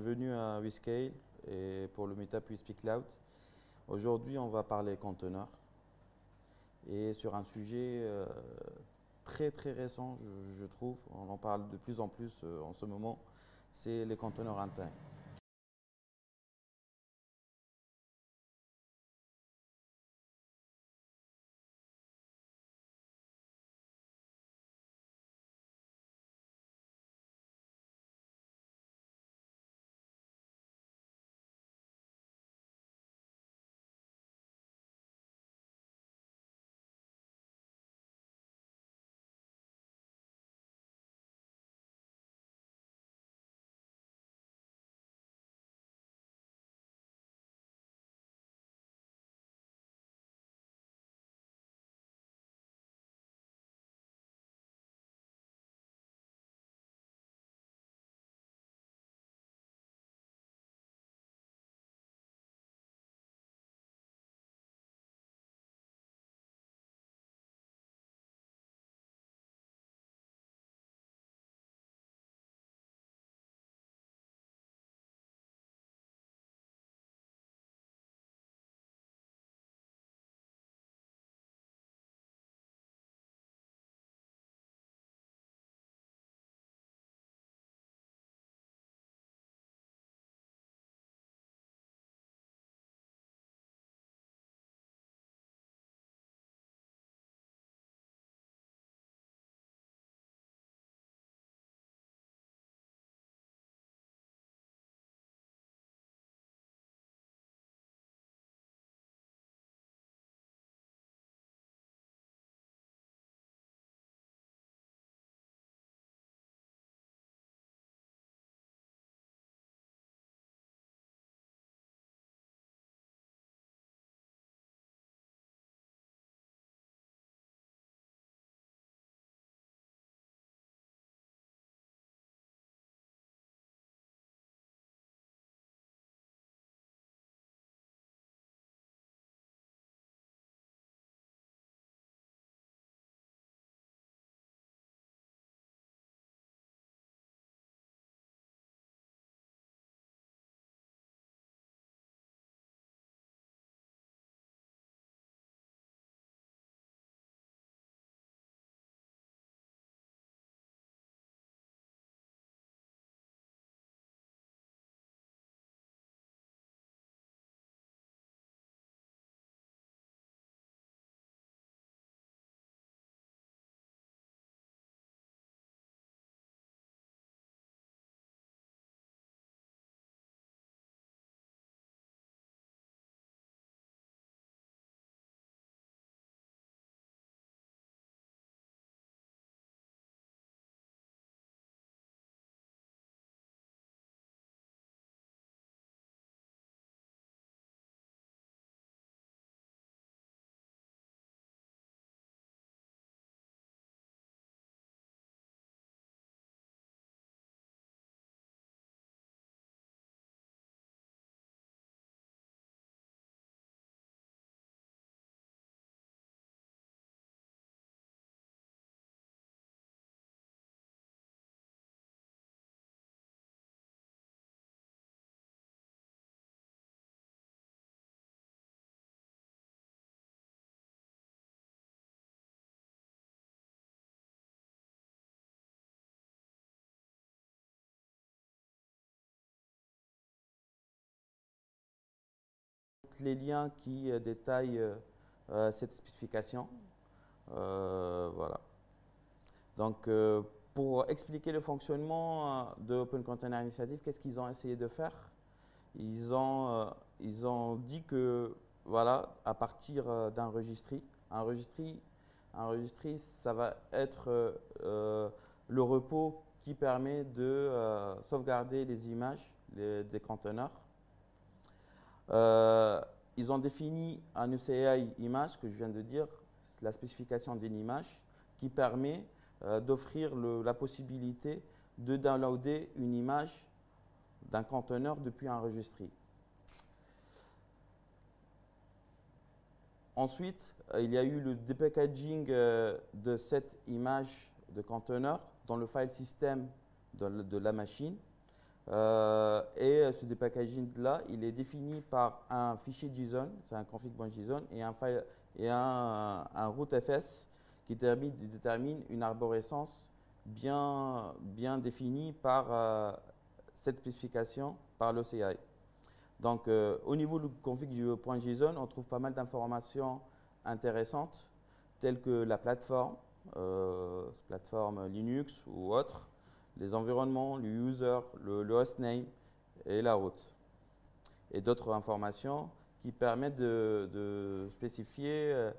Bienvenue à WeScale et pour le meetup WeSpeak Cloud. Aujourd'hui, on va parler conteneurs et sur un sujet très récent, je trouve. On en parle de plus en plus en ce moment, c'est les conteneurs internes. Les liens qui détaillent cette spécification. Voilà. Donc, pour expliquer le fonctionnement de Open Container Initiative, qu'est-ce qu'ils ont essayé de faire? Ils ont dit que, voilà, à partir d'un registry, un registry, ça va être le repos qui permet de sauvegarder les images des conteneurs. Ils ont défini un UCI image, que je viens de dire, la spécification d'une image, qui permet d'offrir la possibilité de downloader une image d'un conteneur depuis un registry. Ensuite, il y a eu le depackaging de cette image de conteneur dans le file system de la machine. Et ce depackaging-là, il est défini par un fichier JSON, c'est un config.json, et un file et un rootfs qui détermine une arborescence bien définie par cette spécification par l'OCI. Donc, au niveau du config.json, on trouve pas mal d'informations intéressantes, telles que la plateforme Linux ou autre, les environnements, le user, le hostname et la route. Et d'autres informations qui permettent de spécifier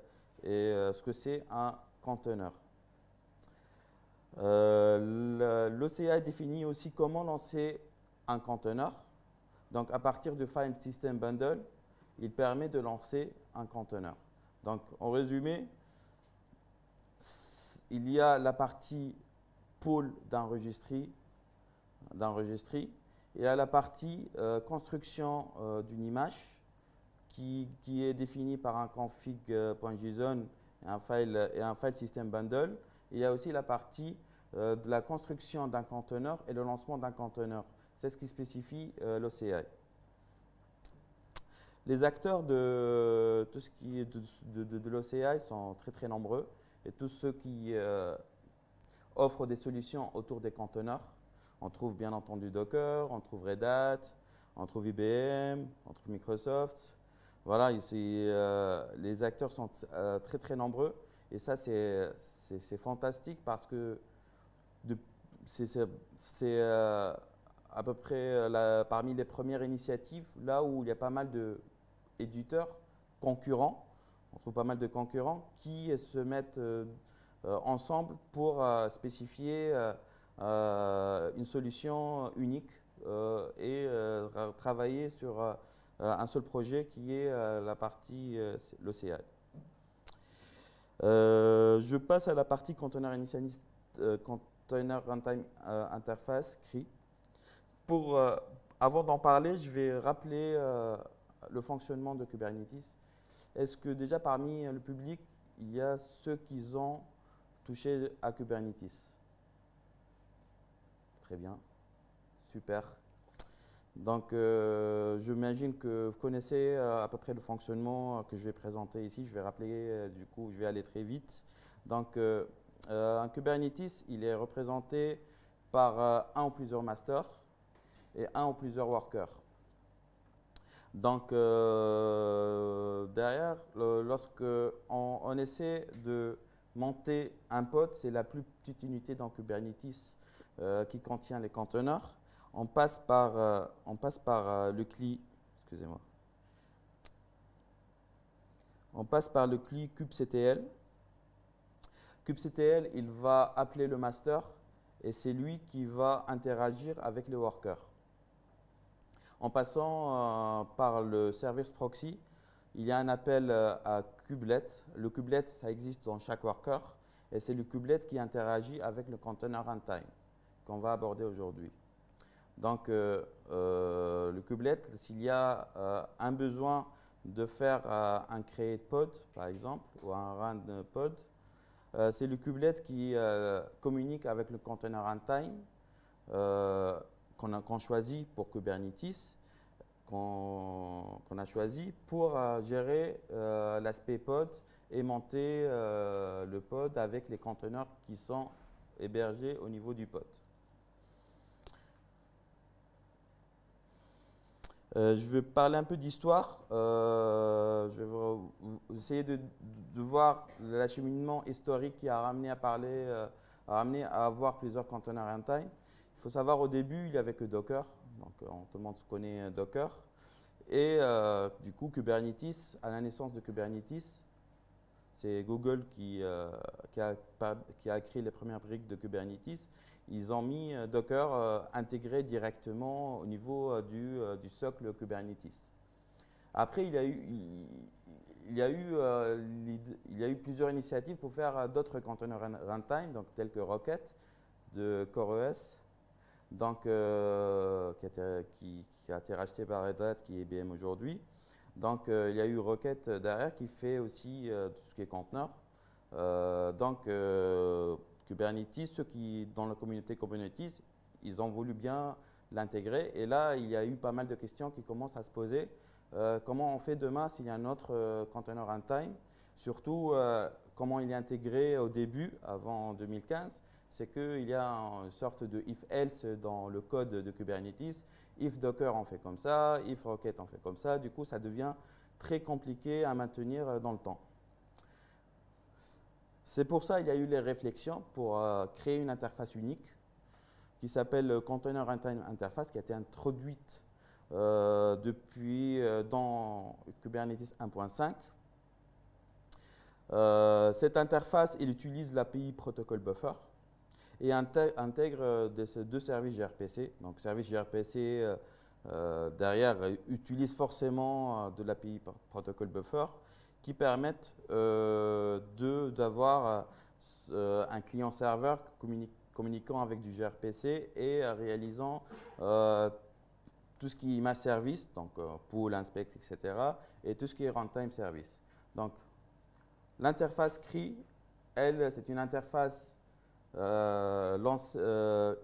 ce que c'est un conteneur. L'OCI définit aussi comment lancer un conteneur. Donc, à partir du File System Bundle, il permet de lancer un conteneur. Donc, en résumé, il y a la partie pool d'enregistrer. Il y a la partie construction d'une image qui est définie par un config.json et un file system bundle. Il y a aussi la partie de la construction d'un conteneur et le lancement d'un conteneur. C'est ce qui spécifie l'OCI. Les acteurs de tout ce qui est de l'OCI sont très nombreux et tous ceux qui offrent des solutions autour des conteneurs. On trouve bien entendu Docker, on trouve Red Hat, on trouve IBM, on trouve Microsoft. Voilà, ici, les acteurs sont très nombreux et ça c'est fantastique parce que c'est à peu près parmi les premières initiatives là où il y a pas mal d'éditeurs concurrents. On trouve pas mal de concurrents qui se mettent ensemble pour spécifier une solution unique et travailler sur un seul projet qui est la partie l'OCI. Je passe à la partie Container Initialist, Container Runtime Interface, CRI. Avant d'en parler, je vais rappeler le fonctionnement de Kubernetes. Est-ce que déjà parmi le public, il y a ceux qui ont touché à Kubernetes? Très bien, super. Donc, j'imagine que vous connaissez à peu près le fonctionnement que je vais présenter ici. Je vais rappeler, du coup, je vais aller très vite. Donc, un Kubernetes, il est représenté par un ou plusieurs masters et un ou plusieurs workers. Donc, derrière, lorsque on essaie de monter un pod, c'est la plus petite unité dans Kubernetes qui contient les conteneurs. On passe par le CLI, excusez-moi. On passe par le CLI kubectl. Kubectl, il va appeler le master et c'est lui qui va interagir avec les workers. En passant par le service proxy, il y a un appel à kubelet. Le kubelet, ça existe dans chaque worker et c'est le kubelet qui interagit avec le container runtime qu'on va aborder aujourd'hui. Donc, le kubelet, s'il y a un besoin de faire un create pod, par exemple, ou un run pod, c'est le kubelet qui communique avec le container runtime qu'on choisit pour Kubernetes, qu'on a choisi pour gérer l'aspect pod et monter le pod avec les conteneurs qui sont hébergés au niveau du pod. Je vais parler un peu d'histoire. Je vais essayer de voir l'acheminement historique qui a ramené à avoir plusieurs containers runtime. Il faut savoir, au début, il n'y avait que Docker. Donc, tout le monde connaît Docker. Et du coup, Kubernetes, à la naissance de Kubernetes, c'est Google qui a créé les premières briques de Kubernetes. Ils ont mis Docker intégré directement au niveau du socle Kubernetes. Après, il y a eu plusieurs initiatives pour faire d'autres containers runtime, donc tels que Rocket de CoreOS, donc, qui a été racheté par Red Hat, qui est IBM aujourd'hui. Donc, il y a eu Rocket derrière qui fait aussi tout ce qui est conteneur. Kubernetes, ceux qui, dans la communauté Kubernetes, ils ont voulu bien l'intégrer. Et là, il y a eu pas mal de questions qui commencent à se poser. Comment on fait demain s'il y a un autre container runtime? Surtout, comment il est intégré au début, avant 2015, c'est qu'il y a une sorte de if-else dans le code de Kubernetes. If Docker, on fait comme ça, if Rocket, on fait comme ça. Du coup, ça devient très compliqué à maintenir dans le temps. C'est pour ça qu'il y a eu les réflexions pour créer une interface unique qui s'appelle Container Runtime Interface, qui a été introduite depuis dans Kubernetes 1.5. Cette interface, elle utilise l'API Protocol Buffer et intègre ces deux services gRPC. Donc, service gRPC derrière utilise forcément de l'API Protocol Buffer qui permettent d'avoir un client-serveur communiquant avec du gRPC et réalisant tout ce qui est image service, donc pull, inspect, etc., et tout ce qui est runtime service. Donc, l'interface CRI, elle, c'est une interface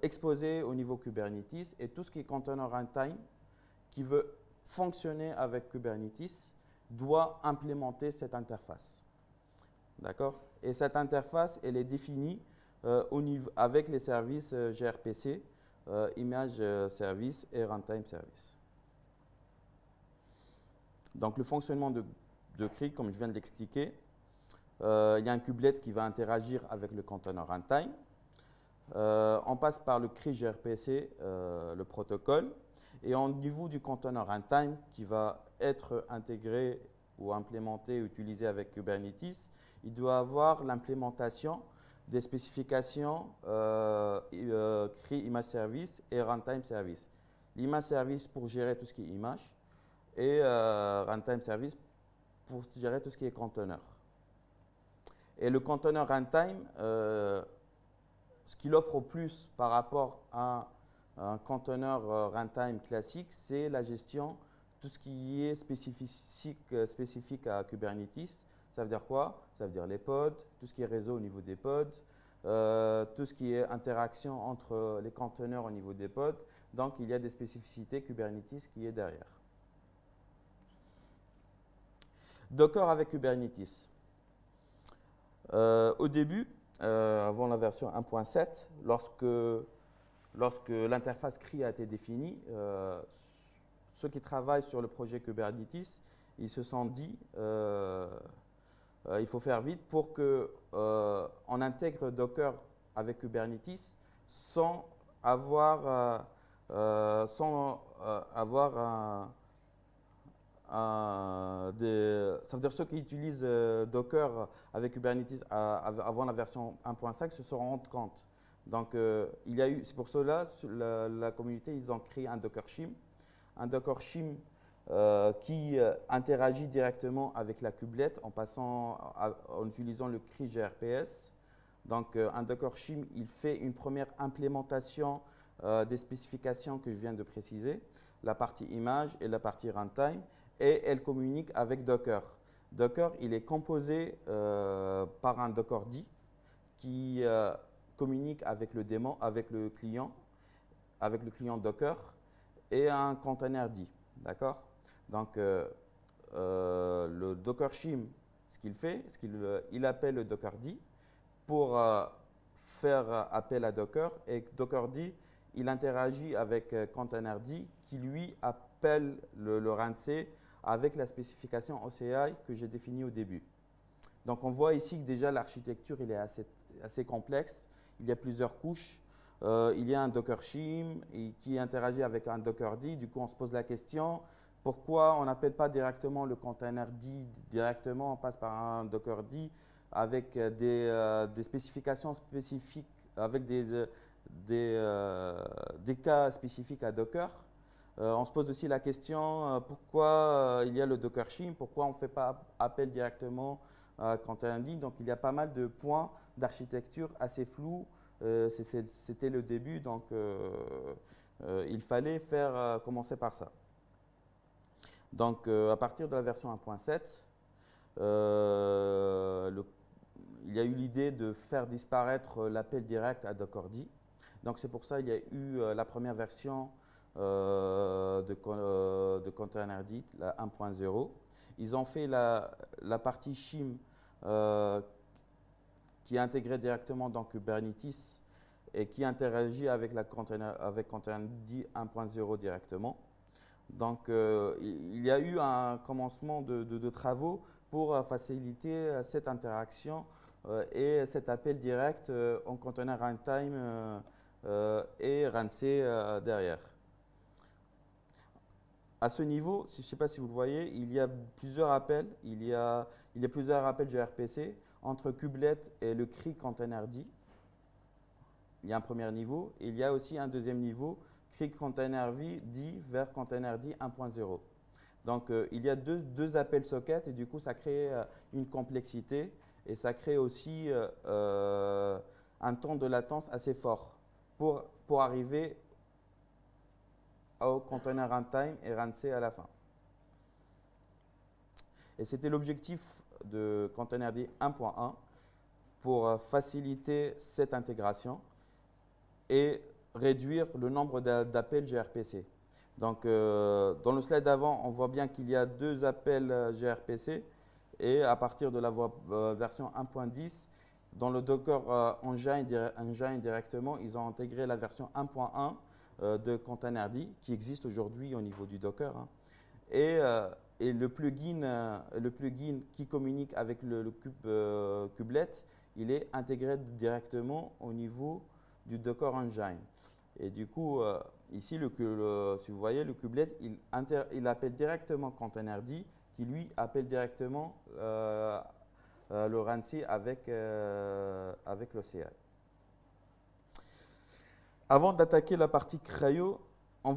exposée au niveau Kubernetes et tout ce qui est container runtime qui veut fonctionner avec Kubernetes doit implémenter cette interface. D'accord? Et cette interface, elle est définie avec les services gRPC, image service et runtime service. Donc, le fonctionnement de CRI, comme je viens de l'expliquer, il y a un kubelet qui va interagir avec le container runtime. On passe par le CRI gRPC, le protocole. Et au niveau du container runtime qui va être intégré ou implémenté, utilisé avec Kubernetes, il doit avoir l'implémentation des spécifications CRI image service et runtime service. L'image service pour gérer tout ce qui est image et runtime service pour gérer tout ce qui est container. Et le container runtime, ce qu'il offre au plus par rapport à un container runtime classique, c'est la gestion, tout ce qui est spécifique à Kubernetes. Ça veut dire quoi? Ça veut dire les pods, tout ce qui est réseau au niveau des pods, tout ce qui est interaction entre les containers au niveau des pods. Donc, il y a des spécificités Kubernetes qui est derrière. Docker avec Kubernetes. Au début, avant la version 1.7, lorsque l'interface CRI a été définie, ceux qui travaillent sur le projet Kubernetes, ils se sont dit il faut faire vite pour qu'on intègre Docker avec Kubernetes sans avoir ça veut dire ceux qui utilisent Docker avec Kubernetes avant la version 1.5 se sont rendus compte. Donc, c'est pour cela la communauté, ils ont créé un Docker Shim. Un Docker Shim qui interagit directement avec la kubelet en utilisant le CRI gRPS. Donc, un Docker Shim, il fait une première implémentation des spécifications que je viens de préciser, la partie image et la partie runtime, et elle communique avec Docker. Docker, il est composé par un Dockerd qui communique avec le démon, avec le client Docker et un containerd. D'accord? Donc, le Docker Shim, ce qu'il fait, il appelle le Dockerd pour faire appel à Docker et Dockerd, il interagit avec containerd qui lui appelle le RunC avec la spécification OCI que j'ai définie au début. Donc, on voit ici que déjà l'architecture est assez complexe. Il y a plusieurs couches. Il y a un Docker Shim qui interagit avec un Dockerd. Du coup, on se pose la question, pourquoi on n'appelle pas directement le containerd directement, on passe par un Dockerd avec des spécifications spécifiques, avec des cas spécifiques à Docker. On se pose aussi la question pourquoi il y a le Docker Shim, pourquoi on ne fait pas appel directement à containerd. Donc, il y a pas mal de points d'architecture assez flous. C'était le début, donc il fallait commencer par ça. Donc, à partir de la version 1.7, il y a eu l'idée de faire disparaître l'appel direct à Dockerd. Donc, c'est pour ça qu'il y a eu la première version de Containerd, la 1.0. Ils ont fait la partie shim qui est intégrée directement dans Kubernetes et qui interagit avec Containerd 1.0 directement. Donc, il y a eu un commencement de travaux pour faciliter cette interaction et cet appel direct en container runtime et RunC derrière. À ce niveau, je ne sais pas si vous le voyez, il y a plusieurs appels. Il y a plusieurs appels gRPC entre Kubelet et le CRI Containerd. Il y a un premier niveau. Et il y a aussi un deuxième niveau, CRI Containerd vers Containerd 1.0. Donc, il y a deux appels sockets et du coup, ça crée une complexité et ça crée aussi un temps de latence assez fort pour arriver au container runtime et RunC à la fin. Et c'était l'objectif de Containerd 1.1 pour faciliter cette intégration et réduire le nombre d'appels gRPC. Donc, dans le slide d'avant, on voit bien qu'il y a deux appels gRPC et à partir de la version 1.10, dans le Docker Engine directement, ils ont intégré la version 1.1 de Containerd qui existe aujourd'hui au niveau du Docker. Hein. Et le plugin qui communique avec le kubelet, il est intégré directement au niveau du Docker Engine. Et du coup, ici, si vous voyez, le kubelet, il appelle directement Containerd qui lui appelle directement le RunC avec l'OCI. Avant d'attaquer la partie CRI-O, on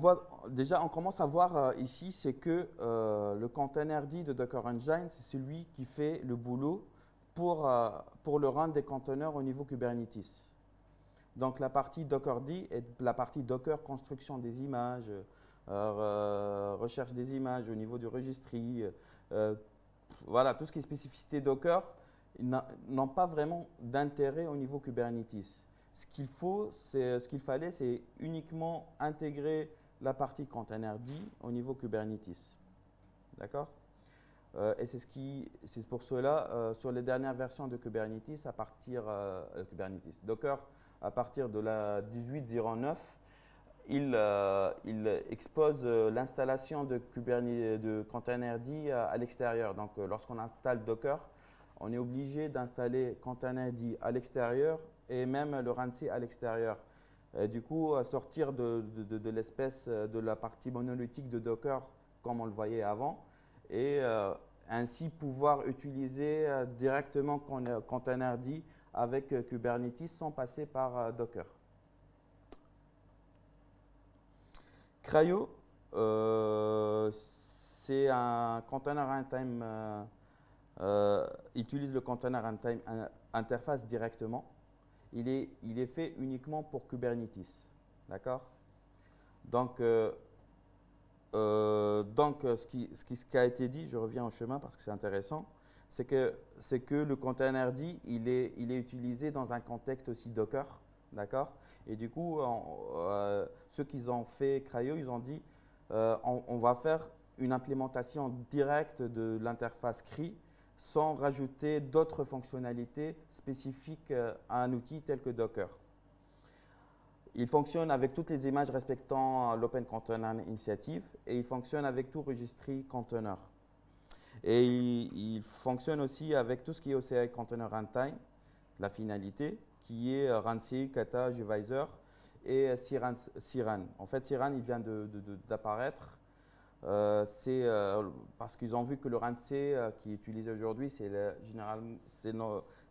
commence à voir ici, c'est que le Containerd de Docker Engine, c'est celui qui fait le boulot pour le run des conteneurs au niveau Kubernetes. Donc la partie Dockerd est la partie Docker construction des images, recherche des images au niveau du registry, voilà, tout ce qui est spécificité Docker n'ont pas vraiment d'intérêt au niveau Kubernetes. Ce qu'il fallait, c'est uniquement intégrer la partie Containerd au niveau Kubernetes. D'accord? Et c'est pour cela, sur les dernières versions de Kubernetes, Docker, à partir de la 18.09, il expose l'installation de Containerd à l'extérieur. Donc, lorsqu'on installe Docker, on est obligé d'installer Containerd à l'extérieur et même le RunC à l'extérieur. Du coup, sortir de l'espèce de la partie monolithique de Docker comme on le voyait avant et ainsi pouvoir utiliser directement Containerd avec Kubernetes sans passer par Docker. CRI-O, c'est un container runtime, utilise le container runtime interface directement. Il est fait uniquement pour Kubernetes. D'accord? Donc, ce qui a été dit, je reviens au chemin parce que c'est intéressant, c'est que le Containerd, il est utilisé dans un contexte aussi Docker. D'accord? Et du coup, ceux qui ont fait CRI-O, ils ont dit on va faire une implémentation directe de l'interface CRI sans rajouter d'autres fonctionnalités spécifiques à un outil tel que Docker. Il fonctionne avec toutes les images respectant l'Open Container Initiative et il fonctionne avec tout registry container. Et il fonctionne aussi avec tout ce qui est OCI Container Runtime, la finalité, qui est RunC, Kata, Gvisor et Cran. En fait, Cran, il vient d'apparaître. C'est parce qu'ils ont vu que le RunC qui est utilisé aujourd'hui, c'est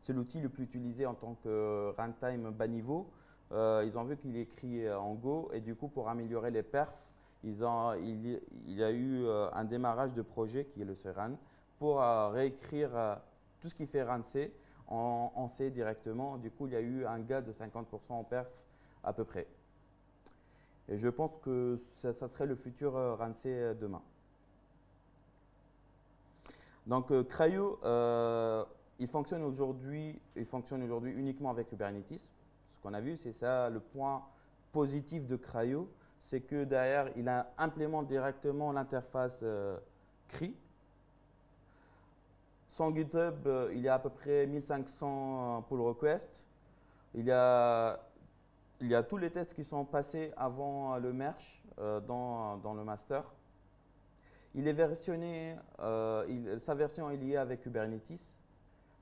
l'outil le plus utilisé en tant que runtime bas niveau. Ils ont vu qu'il est écrit en Go et du coup, pour améliorer les perfs, il y a eu un démarrage de projet qui est le Cran pour réécrire tout ce qui fait RunC en C directement. Du coup, il y a eu un gain de 50% en perf à peu près. Et je pense que ça serait le futur RunC demain. Donc, CRI-O, il fonctionne aujourd'hui uniquement avec Kubernetes. Ce qu'on a vu, c'est ça le point positif de CRI-O, c'est que derrière, il implémente directement l'interface CRI. Son GitHub, il y a à peu près 1500 pull requests. Il y a tous les tests qui sont passés avant le merge dans le master. Il est versionné, sa version est liée avec Kubernetes.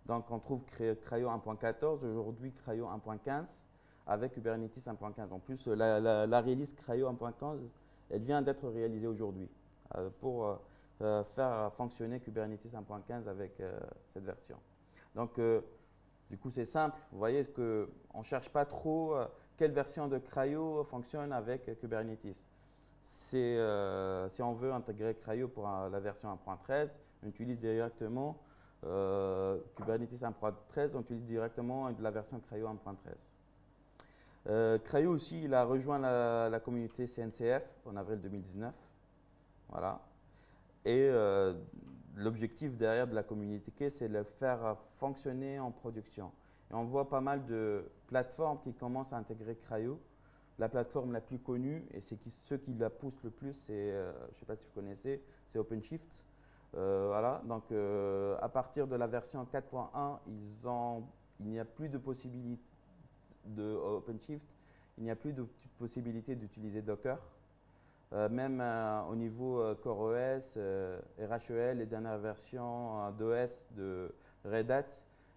Donc, on trouve CRI-O 1.14, aujourd'hui CRI-O 1.15 avec Kubernetes 1.15. En plus, la release CRI-O 1.15, elle vient d'être réalisée aujourd'hui pour faire fonctionner Kubernetes 1.15 avec cette version. Donc, du coup, c'est simple. Vous voyez qu'on ne cherche pas trop quelle version de CRI-O fonctionne avec Kubernetes. Si on veut intégrer CRI-O pour la version 1.13, on utilise directement Kubernetes 1.13, on utilise directement la version CRI-O 1.13. CRI-O aussi, il a rejoint la communauté CNCF en avril 2019. Voilà. Et l'objectif derrière de la communauté, c'est de le faire fonctionner en production. Et on voit pas mal de plateformes qui commencent à intégrer CRI-O. La plateforme la plus connue, et c'est ceux qui la poussent le plus, c'est, je ne sais pas si vous connaissez, c'est OpenShift. Voilà, donc à partir de la version 4.1, il n'y a plus de possibilité de OpenShift, il n'y a plus de possibilité d'utiliser Docker. Même au niveau CoreOS, RHEL, les dernières versions d'OS de Red Hat,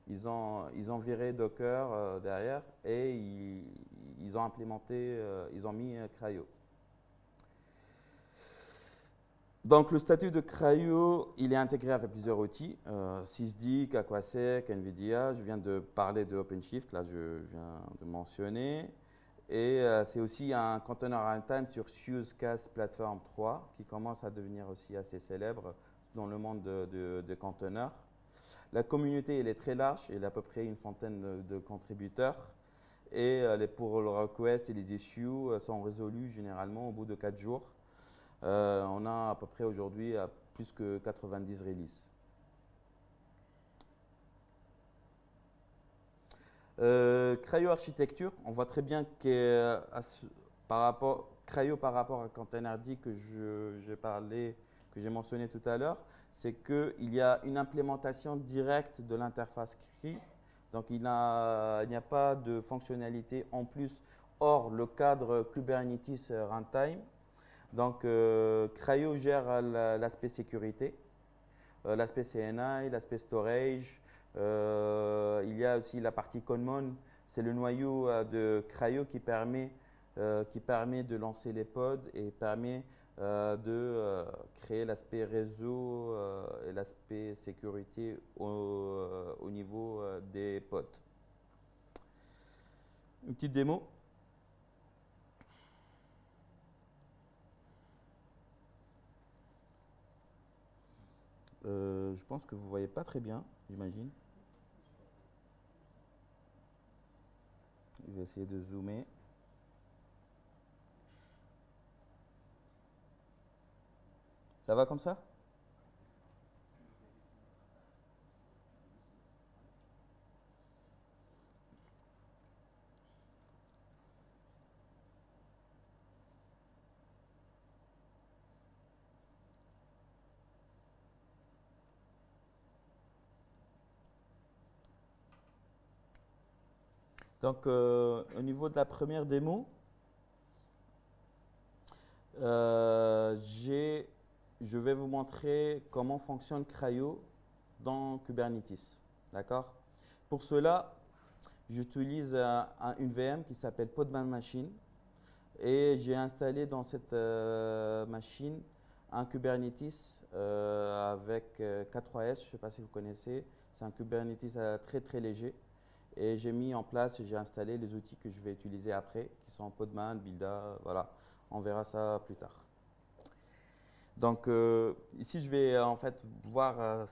ils ont viré Docker derrière et ils ont implémenté, ils ont mis CRI-O. Donc, le statut de CRI-O, il est intégré avec plusieurs outils, Sysdig, Aquasec, NVIDIA. Je viens de parler de OpenShift, là je viens de mentionner. Et c'est aussi un container runtime sur SUSE-CAS Platform 3 qui commence à devenir aussi assez célèbre dans le monde de containers. La communauté, elle est très large, elle a à peu près une centaine de contributeurs. Et les pull requests et les issues sont résolus généralement au bout de 4 jours. On a à peu près aujourd'hui plus que 90 releases. CRI-O architecture, on voit très bien que CRI-O par rapport à Containerd que j'ai mentionné tout à l'heure, c'est qu'il y a une implémentation directe de l'interface CRI. Donc, il n'y a pas de fonctionnalité en plus hors le cadre Kubernetes Runtime. Donc, CRI-O gère l'aspect sécurité, l'aspect CNI, l'aspect storage. Il y a aussi la partie Common, c'est le noyau de CRI-O qui permet de lancer les pods et permet de créer l'aspect réseau et l'aspect sécurité au niveau des pods. Une petite démo. Je pense que vous ne voyez pas très bien, j'imagine. Je vais essayer de zoomer. Ça va comme ça? Donc, au niveau de la première démo, je vais vous montrer comment fonctionne CRI-O dans Kubernetes. D'accord? Pour cela, j'utilise une VM qui s'appelle Podman Machine et j'ai installé dans cette machine un Kubernetes avec K3s, je ne sais pas si vous connaissez, c'est un Kubernetes très très léger. Et j'ai mis en place, j'ai installé les outils que je vais utiliser après, qui sont Podman, Buildah, voilà. On verra ça plus tard. Donc ici, je vais en fait voir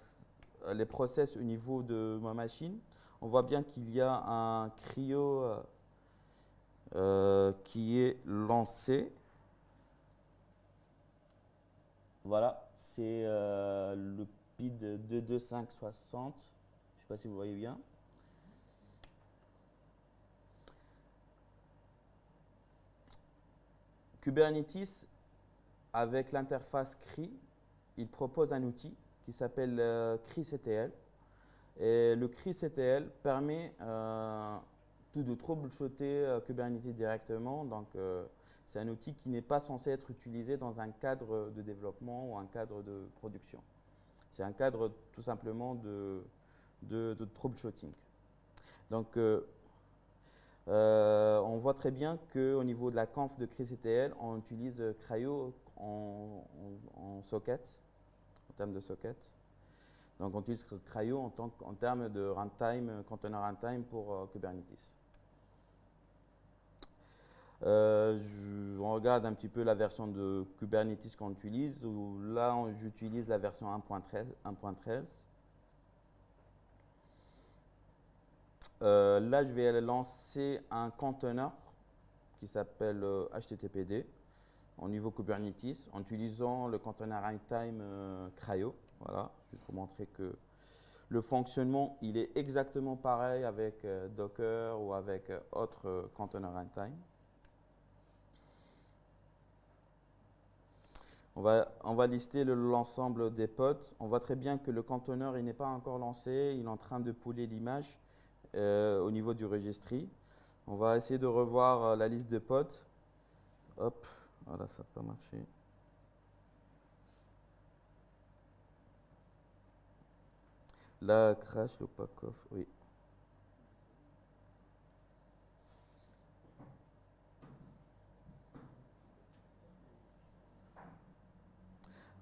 les process au niveau de ma machine. On voit bien qu'il y a un CRI-O qui est lancé. Voilà, c'est le PID 22560. Je ne sais pas si vous voyez bien. Kubernetes, avec l'interface CRI, il propose un outil qui s'appelle CRI-CTL. Et le CRI-CTL permet tout de troubleshooter Kubernetes directement. Donc, c'est un outil qui n'est pas censé être utilisé dans un cadre de développement ou un cadre de production. C'est un cadre tout simplement de troubleshooting. Donc, on voit très bien qu'au niveau de la conf de CRI-CTL, on utilise CRI-O en socket, en termes de socket. Donc, on utilise CRI-O en termes de runtime, container runtime pour Kubernetes. On regarde un petit peu la version de Kubernetes qu'on utilise. Où là, j'utilise la version 1.13. Là, je vais lancer un container qui s'appelle HTTPD au niveau Kubernetes en utilisant le container runtime CRI-O. Voilà, juste pour montrer que le fonctionnement, il est exactement pareil avec Docker ou avec autre container runtime. On va lister l'ensemble des pods. On voit très bien que le container n'est pas encore lancé. Il est en train de pouler l'image au niveau du registry. On va essayer de revoir la liste de pods. Hop, voilà, ça n'a pas marché. Là, crash, le pack-off, oui.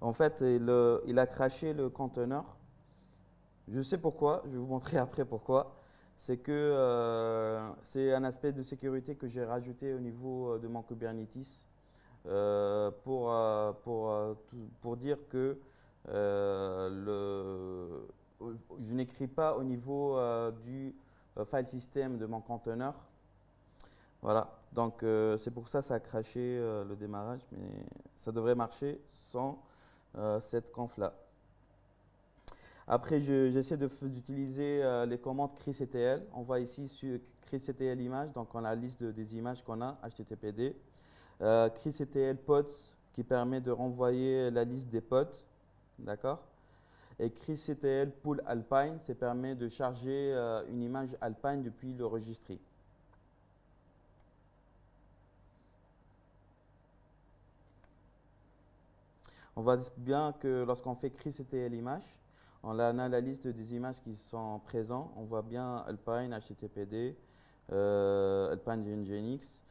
En fait, il a crashé le container. Je sais pourquoi, je vais vous montrer après pourquoi. C'est que c'est un aspect de sécurité que j'ai rajouté au niveau de mon Kubernetes pour dire que je n'écris pas au niveau du file system de mon container. Voilà, donc c'est pour ça que ça a crashé le démarrage, mais ça devrait marcher sans cette conf-là. Après, j'essaie d'utiliser les commandes CRI-CTL. On voit ici sur CRI-CTL image, donc on a la liste des images qu'on a, HTTPD. CRI-CTL pods qui permet de renvoyer la liste des pods, d'accord. Et CRI-CTL pool Alpine, ça permet de charger une image Alpine depuis le registry. On voit bien que lorsqu'on fait CRI-CTL image, on a la liste des images qui sont présentes. On voit bien Alpine, HTTPD, Alpine Nginx.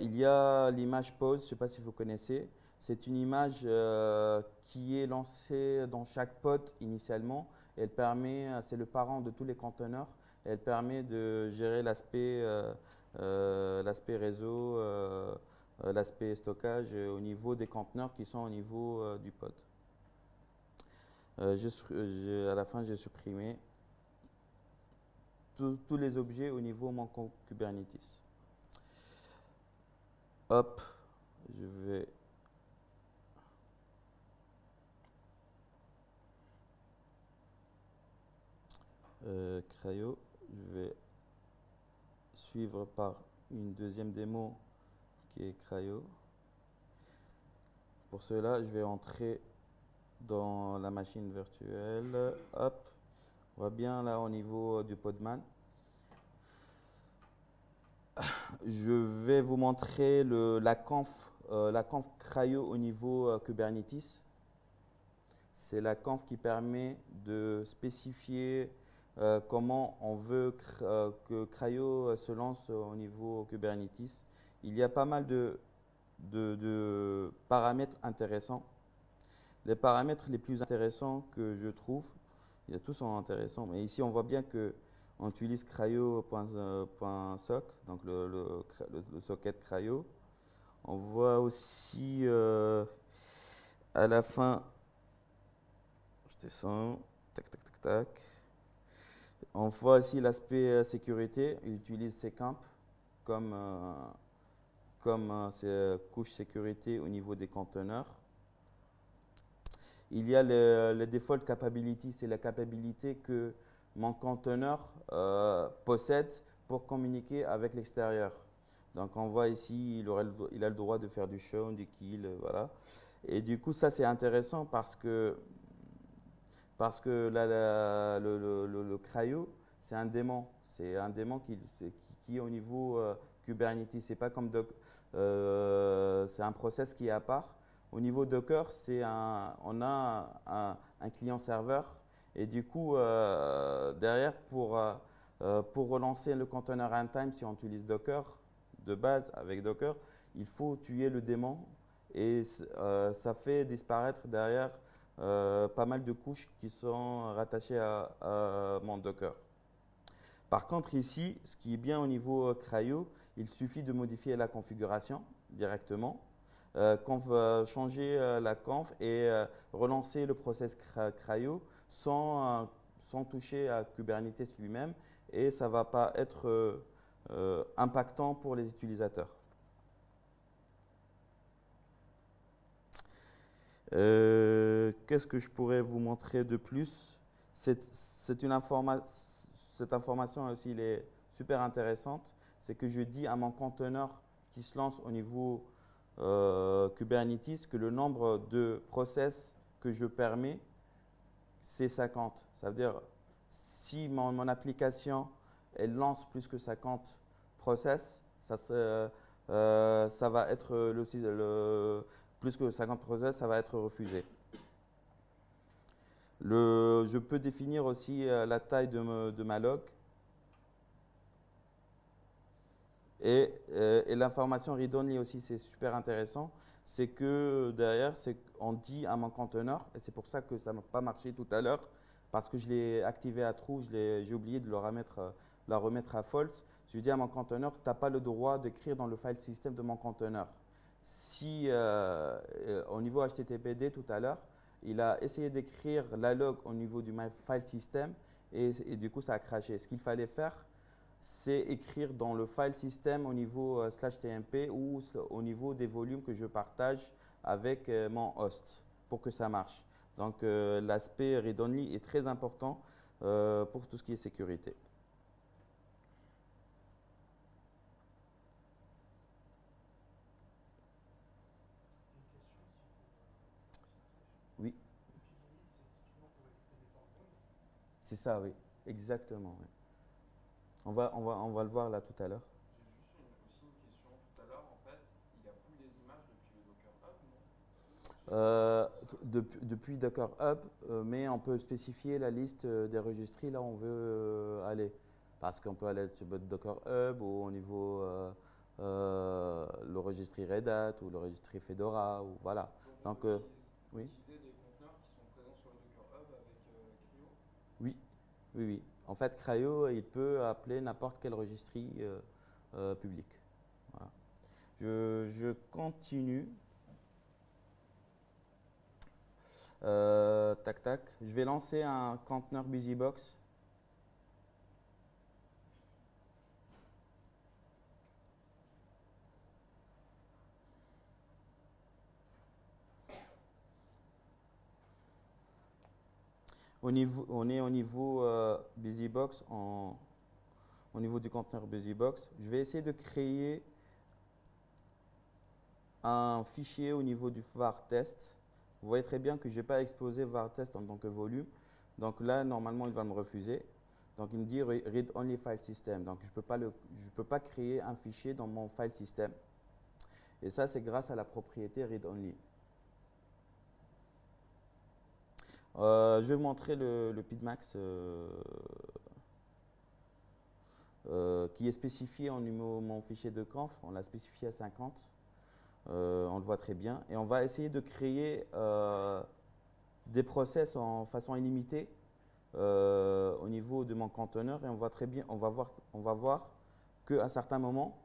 Il y a l'image pose, je ne sais pas si vous connaissez. C'est une image qui est lancée dans chaque pod initialement. Elle permet, c'est le parent de tous les conteneurs. Elle permet de gérer l'aspect réseau, l'aspect stockage au niveau des conteneurs qui sont au niveau du pod. À la fin, j'ai supprimé tous les objets au niveau de mon Kubernetes. Hop, je vais CRI-O, je vais suivre par une deuxième démo qui est CRI-O. Pour cela, je vais entrer dans la machine virtuelle. Hop, on voit bien là au niveau du Podman. Je vais vous montrer la conf CRI-O au niveau Kubernetes. C'est la conf qui permet de spécifier comment on veut que CRI-O se lance au niveau Kubernetes. Il y a pas mal de paramètres intéressants. Les paramètres les plus intéressants que je trouve, tous sont intéressants, mais ici on voit bien qu'on utilise CRI-O.soc, donc le socket CRI-O. On voit aussi à la fin, je descends, tac, tac, tac, tac. On voit aussi l'aspect sécurité. Il utilise CCamp comme couche sécurité au niveau des conteneurs. Il y a le default capability, c'est la capacité que mon conteneur possède pour communiquer avec l'extérieur. Donc on voit ici, il a le droit de faire du show, du kill, voilà. Et du coup, ça c'est intéressant parce que le cryo, c'est un démon. C'est un démon qui est au niveau Kubernetes. C'est pas comme c'est un process qui est à part. Au niveau Docker, on a un client-serveur. Et du coup, derrière, pour relancer le container runtime, si on utilise Docker, de base avec Docker, il faut tuer le démon. Et ça fait disparaître derrière pas mal de couches qui sont rattachées à mon Docker. Par contre, ici, ce qui est bien au niveau cryo, il suffit de modifier la configuration directement, changer la conf et relancer le process cryo sans toucher à Kubernetes lui-même et ça ne va pas être impactant pour les utilisateurs. Qu'est-ce que je pourrais vous montrer de plus? Cette information aussi, elle est super intéressante. C'est que je dis à mon conteneur qui se lance au niveau Kubernetes que le nombre de process que je permets, c'est 50. Ça veut dire, si mon application elle lance plus que 50 process, ça va être plus que 50 process, ça va être refusé. Je peux définir aussi la taille de ma log. Et l'information read-only aussi, c'est super intéressant. C'est que derrière, on dit à mon conteneur, et c'est pour ça que ça n'a pas marché tout à l'heure, parce que je l'ai activé à true, j'ai oublié de la remettre à false. Je dis à mon conteneur, tu n'as pas le droit d'écrire dans le file system de mon conteneur. Si au niveau HTTPD tout à l'heure, il a essayé d'écrire la log au niveau du file system et du coup ça a crashé. Ce qu'il fallait faire, c'est écrire dans le file system au niveau /tmp ou au niveau des volumes que je partage avec mon host pour que ça marche. Donc l'aspect read-only est très important pour tout ce qui est sécurité. Oui. C'est ça, oui. Exactement. Oui. On va le voir là tout à l'heure. J'ai juste aussi une question tout à l'heure. En fait, il n'y a plus les images depuis le Docker Hub, non? Depuis Docker Hub, mais on peut spécifier la liste des registries là où on veut aller. Parce qu'on peut aller sur Docker Hub ou au niveau le registry Red Hat ou le registry Fedora. Ou, voilà. Donc, oui. utiliser des conteneurs qui sont présents sur le Docker Hub avec CRI-O? Oui, oui, oui. En fait, CRI-O, il peut appeler n'importe quel registry public. Voilà. Je continue. Tac, tac. Je vais lancer un conteneur BusyBox. On est au niveau BusyBox, au niveau du conteneur BusyBox. Je vais essayer de créer un fichier au niveau du var test. Vous voyez très bien que je n'ai pas exposé var test en tant que volume. Donc là, normalement, il va me refuser. Donc il me dit read only file system. Donc je ne peux pas créer un fichier dans mon file system. Et ça, c'est grâce à la propriété read only. Je vais vous montrer le PIDMAX qui est spécifié en mon fichier de conf. On l'a spécifié à 50. On le voit très bien. Et on va essayer de créer des process en façon illimitée au niveau de mon conteneur. Et on voit très bien, on va voir qu'à un certain moment,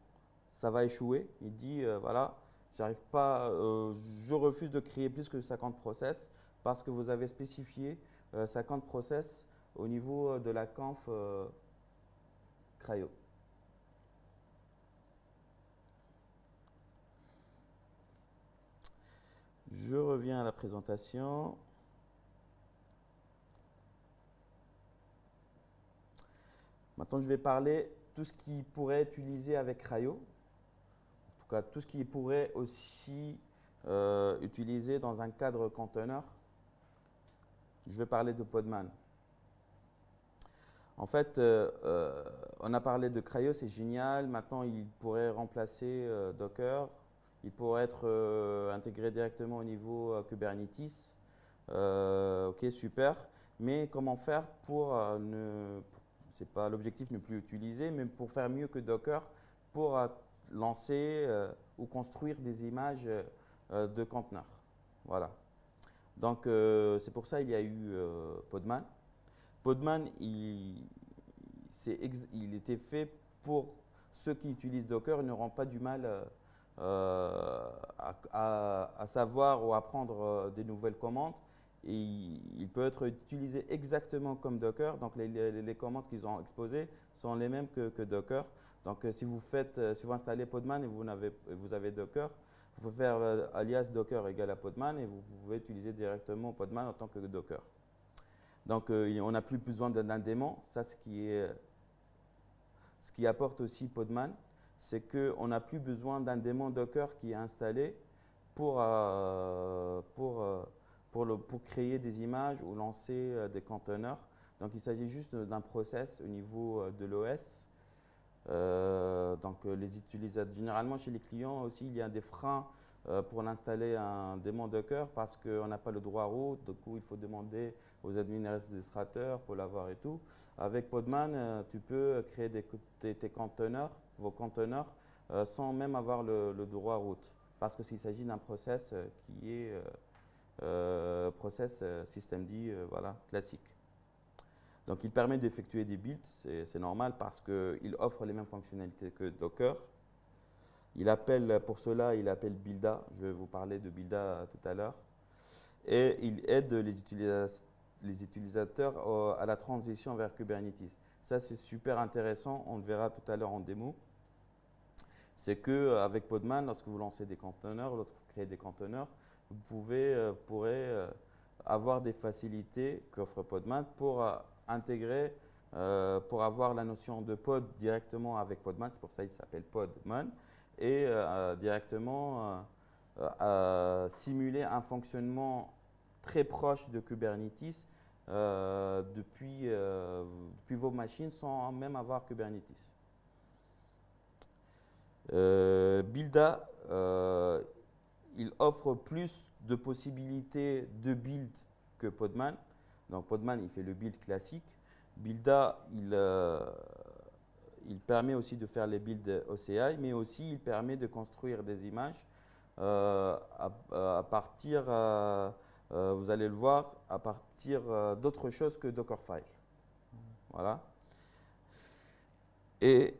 ça va échouer. Il dit, voilà, j'arrive pas, je refuse de créer plus que 50 process parce que vous avez spécifié 50 process au niveau de la conf CRI-O. Je reviens à la présentation. Maintenant, je vais parler de tout ce qui pourrait être utilisé avec CRI-O. cas tout ce qui pourrait aussi utiliser dans un cadre conteneur. Je vais parler de Podman. En fait, on a parlé de CRI-O, c'est génial. Maintenant, il pourrait remplacer Docker. Il pourrait être intégré directement au niveau Kubernetes. Ok, super. Mais comment faire pour c'est pas l'objectif ne plus utiliser, mais pour faire mieux que Docker, pour lancer ou construire des images de conteneurs. Voilà. Donc, c'est pour ça qu'il y a eu Podman. Podman, il était fait pour ceux qui utilisent Docker, ils n'auront pas du mal à savoir ou apprendre des nouvelles commandes. Et il peut être utilisé exactement comme Docker. Donc, les commandes qu'ils ont exposées sont les mêmes que Docker. Donc, si vous installez Podman et vous avez Docker, vous pouvez faire alias Docker égale à Podman et vous pouvez utiliser directement Podman en tant que Docker. Donc, on n'a plus besoin d'un démon. Ça, ce qui apporte aussi Podman, c'est qu'on n'a plus besoin d'un démon Docker qui est installé pour créer des images ou lancer des conteneurs. Donc, il s'agit juste d'un process au niveau de l'OS. Donc, les utilisateurs, généralement chez les clients aussi, il y a des freins pour l'installer un démon Docker parce qu'on n'a pas le droit root. Du coup, il faut demander aux administrateurs pour l'avoir et tout. Avec Podman, tu peux créer tes conteneurs, vos conteneurs, sans même avoir le droit root. Parce qu'il s'agit d'un process qui est process systemd, voilà, classique. Donc, il permet d'effectuer des builds, c'est normal parce qu'il offre les mêmes fonctionnalités que Docker. Pour cela, il appelle Buildah. Je vais vous parler de Buildah tout à l'heure. Et il aide les utilisateurs à la transition vers Kubernetes. Ça, c'est super intéressant. On le verra tout à l'heure en démo. C'est qu'avec Podman, lorsque vous lancez des conteneurs, lorsque vous créez des conteneurs, vous pourrez avoir des facilités qu'offre Podman pour intégrer, pour avoir la notion de pod directement avec Podman. C'est pour ça qu'il s'appelle Podman. Et directement simuler un fonctionnement très proche de Kubernetes depuis vos machines sans même avoir Kubernetes. Buildah, il offre plus de possibilités de build que Podman. Donc Podman, il fait le build classique. Buildah, il permet aussi de faire les builds OCI, mais aussi il permet de construire des images à partir, vous allez le voir, à partir d'autres choses que Dockerfile. Voilà. Et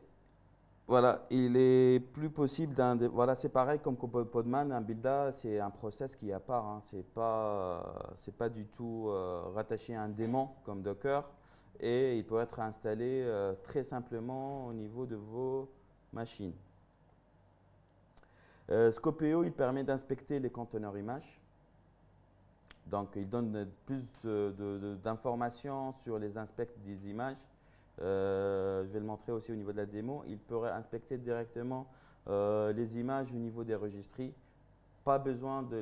voilà, il est plus possible voilà, c'est pareil comme Podman, un Buildah, c'est un process qui est à part. Hein, c'est pas du tout rattaché à un démon comme Docker. Et il peut être installé très simplement au niveau de vos machines. Scopeo, il permet d'inspecter les conteneurs images. Donc, il donne plus d'informations sur les inspects des images. Je vais le montrer aussi au niveau de la démo. Il pourrait inspecter directement les images au niveau des registries. Pas besoin de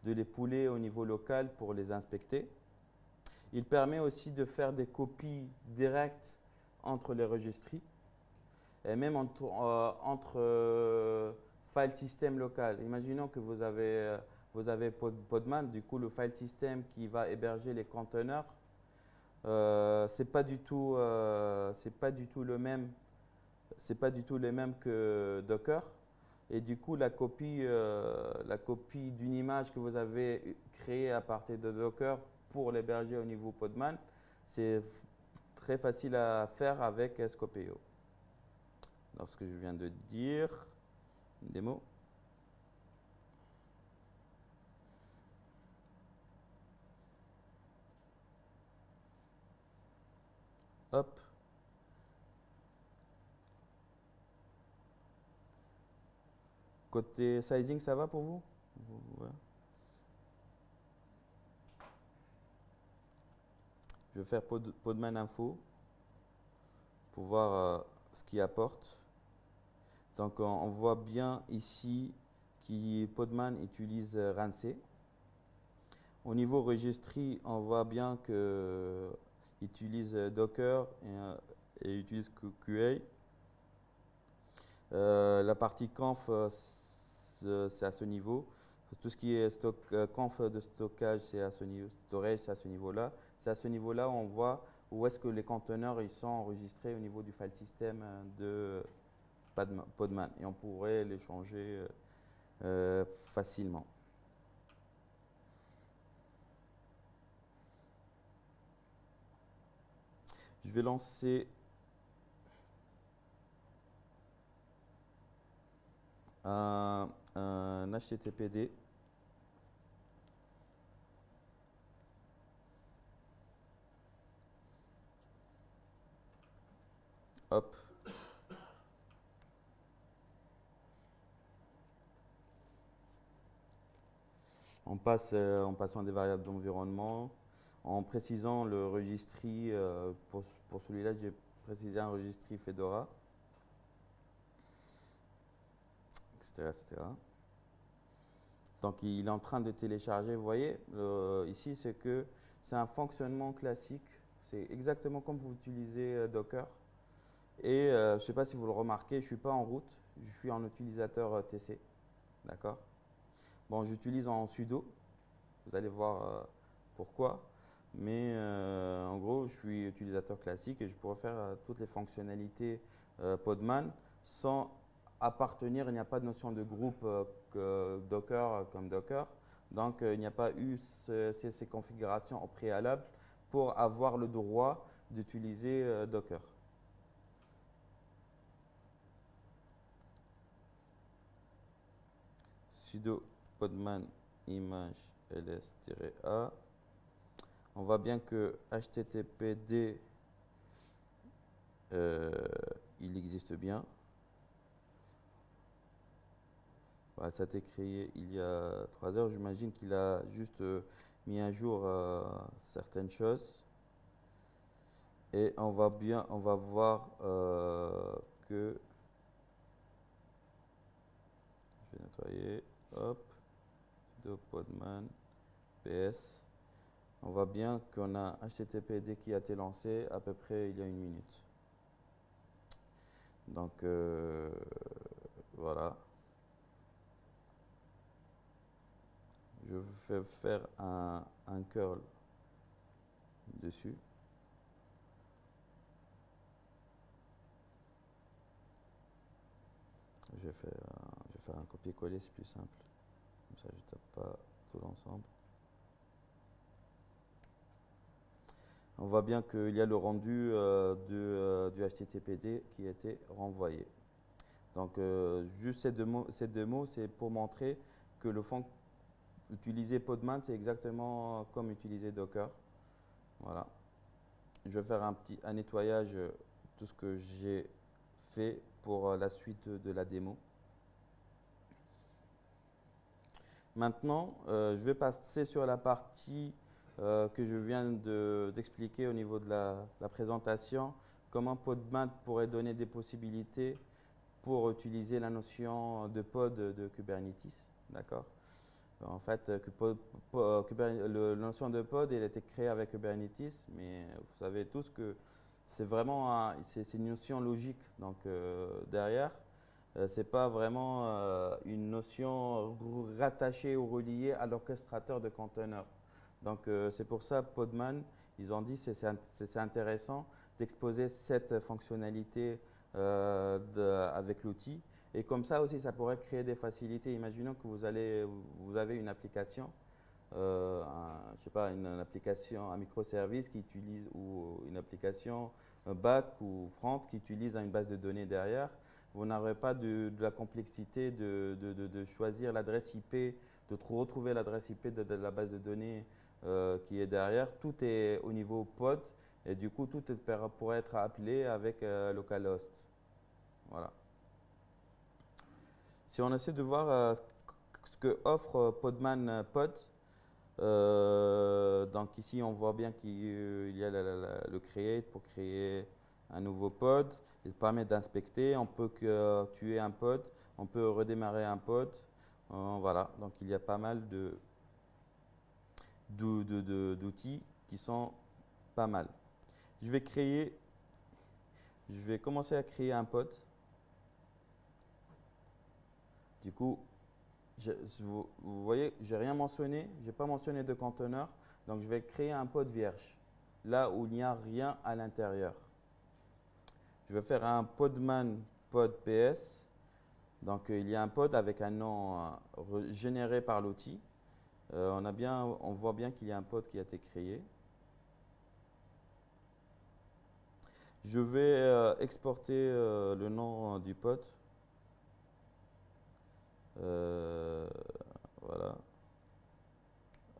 les pouler au niveau local pour les inspecter. Il permet aussi de faire des copies directes entre les registries et même entre file system local. Imaginons que vous avez Podman, du coup le file system qui va héberger les conteneurs, c'est pas du tout le même que Docker. Et du coup la copie d'une image que vous avez créée à partir de Docker pour l'héberger au niveau Podman, c'est très facile à faire avec Scopeo. Alors, ce que je viens de dire, une démo. Hop. Côté sizing, ça va pour vous? Voilà. Je vais faire Podman Info pour voir ce qu'il apporte. Donc on voit bien ici que Podman utilise Rancé. Au niveau registry, on voit bien qu'il utilise Docker et utilise QA. La partie conf, c'est à ce niveau. Tout ce qui est conf de stockage, c'est à ce niveau. Storage, c'est à ce niveau-là. C'est à ce niveau-là où on voit où est-ce que les conteneurs ils sont enregistrés au niveau du file system de Podman. Et on pourrait les changer facilement. Je vais lancer un HTTPD. Hop. En passant des variables d'environnement, en précisant le registry, pour celui-là, j'ai précisé un registry Fedora, etc., etc. Donc, il est en train de télécharger. Vous voyez, ici, c'est un fonctionnement classique. C'est exactement comme vous utilisez Docker. Et je ne sais pas si vous le remarquez, je ne suis pas en route, je suis en utilisateur TC. D'accord? Bon, j'utilise en sudo. Vous allez voir pourquoi. Mais en gros, je suis utilisateur classique et je pourrais faire toutes les fonctionnalités Podman sans appartenir. Il n'y a pas de notion de groupe Docker comme Docker. Donc, il n'y a pas eu ces configurations au préalable pour avoir le droit d'utiliser Docker. Sudo podman image ls-a. On voit bien que HTTPD il existe bien. Voilà, ça a été créé il y a 3 heures. J'imagine qu'il a juste mis à jour certaines choses. Et on va voir que je vais nettoyer. Hop, sudo podman ps. On voit bien qu'on a HTTPD qui a été lancé à peu près il y a 1 minute. Donc voilà. Je vais faire un curl dessus. Je vais faire un copier-coller, c'est plus simple. Comme ça, je ne tape pas tout l'ensemble. On voit bien qu'il y a le rendu du HTTPD qui a été renvoyé. Donc, juste ces deux mots, c'est pour montrer que le fond utiliser Podman, c'est exactement comme utiliser Docker. Voilà. Je vais faire un nettoyage de tout ce que j'ai fait pour la suite de la démo. Maintenant, je vais passer sur la partie que je viens d'expliquer au niveau de la présentation, comment Podman pourrait donner des possibilités pour utiliser la notion de pod de Kubernetes. D'accord? En fait, la notion de pod, elle a été créée avec Kubernetes, mais vous savez tous que c'est vraiment c'est une notion logique. Donc derrière, c'est pas vraiment une notion rattachée ou reliée à l'orchestrateur de conteneurs. Donc c'est pour ça Podman, ils ont dit c'est intéressant d'exposer cette fonctionnalité avec l'outil. Et comme ça aussi, ça pourrait créer des facilités. Imaginons que vous avez une application, je sais pas, une application, un microservice qui utilise, ou une application back ou front qui utilise une base de données derrière. Vous n'aurez pas de la complexité de choisir l'adresse IP, de retrouver l'adresse IP de la base de données qui est derrière. Tout est au niveau pod et du coup, tout pourrait être appelé avec localhost. Voilà. Si on essaie de voir ce que offre Podman Pod, donc ici on voit bien qu'il y a le create pour créer un nouveau pod. Il permet d'inspecter. On peut tuer un pod. On peut redémarrer un pod. Voilà. Donc il y a pas mal d'outils qui sont pas mal. Je vais commencer à créer un pod. Du coup, vous voyez, j'ai rien mentionné, j'ai pas mentionné de conteneur, donc je vais créer un pod vierge, là où il n'y a rien à l'intérieur. Je vais faire un podman pod ps, donc il y a un pod avec un nom généré par l'outil. On voit bien qu'il y a un pod qui a été créé. Je vais exporter le nom du pod. Voilà.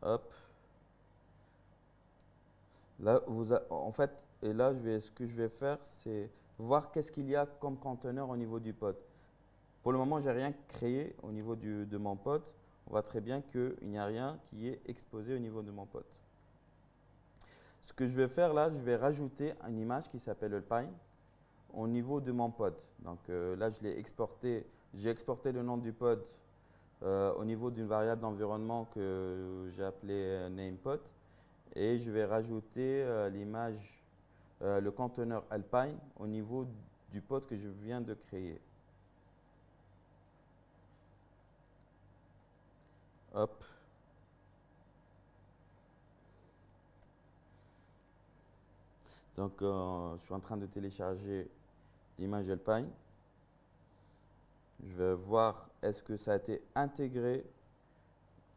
Hop. Là, en fait, et là, ce que je vais faire, c'est voir qu'est-ce qu'il y a comme conteneur au niveau du pod. Pour le moment, j'ai rien créé au niveau de mon pod. On voit très bien qu'il n'y a rien qui est exposé au niveau de mon pod. Ce que je vais faire là, je vais rajouter une image qui s'appelle Alpine au niveau de mon pod. Donc là, je l'ai exporté. J'ai exporté le nom du pod au niveau d'une variable d'environnement que j'ai appelée namePod. Et je vais rajouter l'image, le conteneur Alpine au niveau du pod que je viens de créer. Hop. Donc, je suis en train de télécharger l'image Alpine. Je vais voir est-ce que ça a été intégré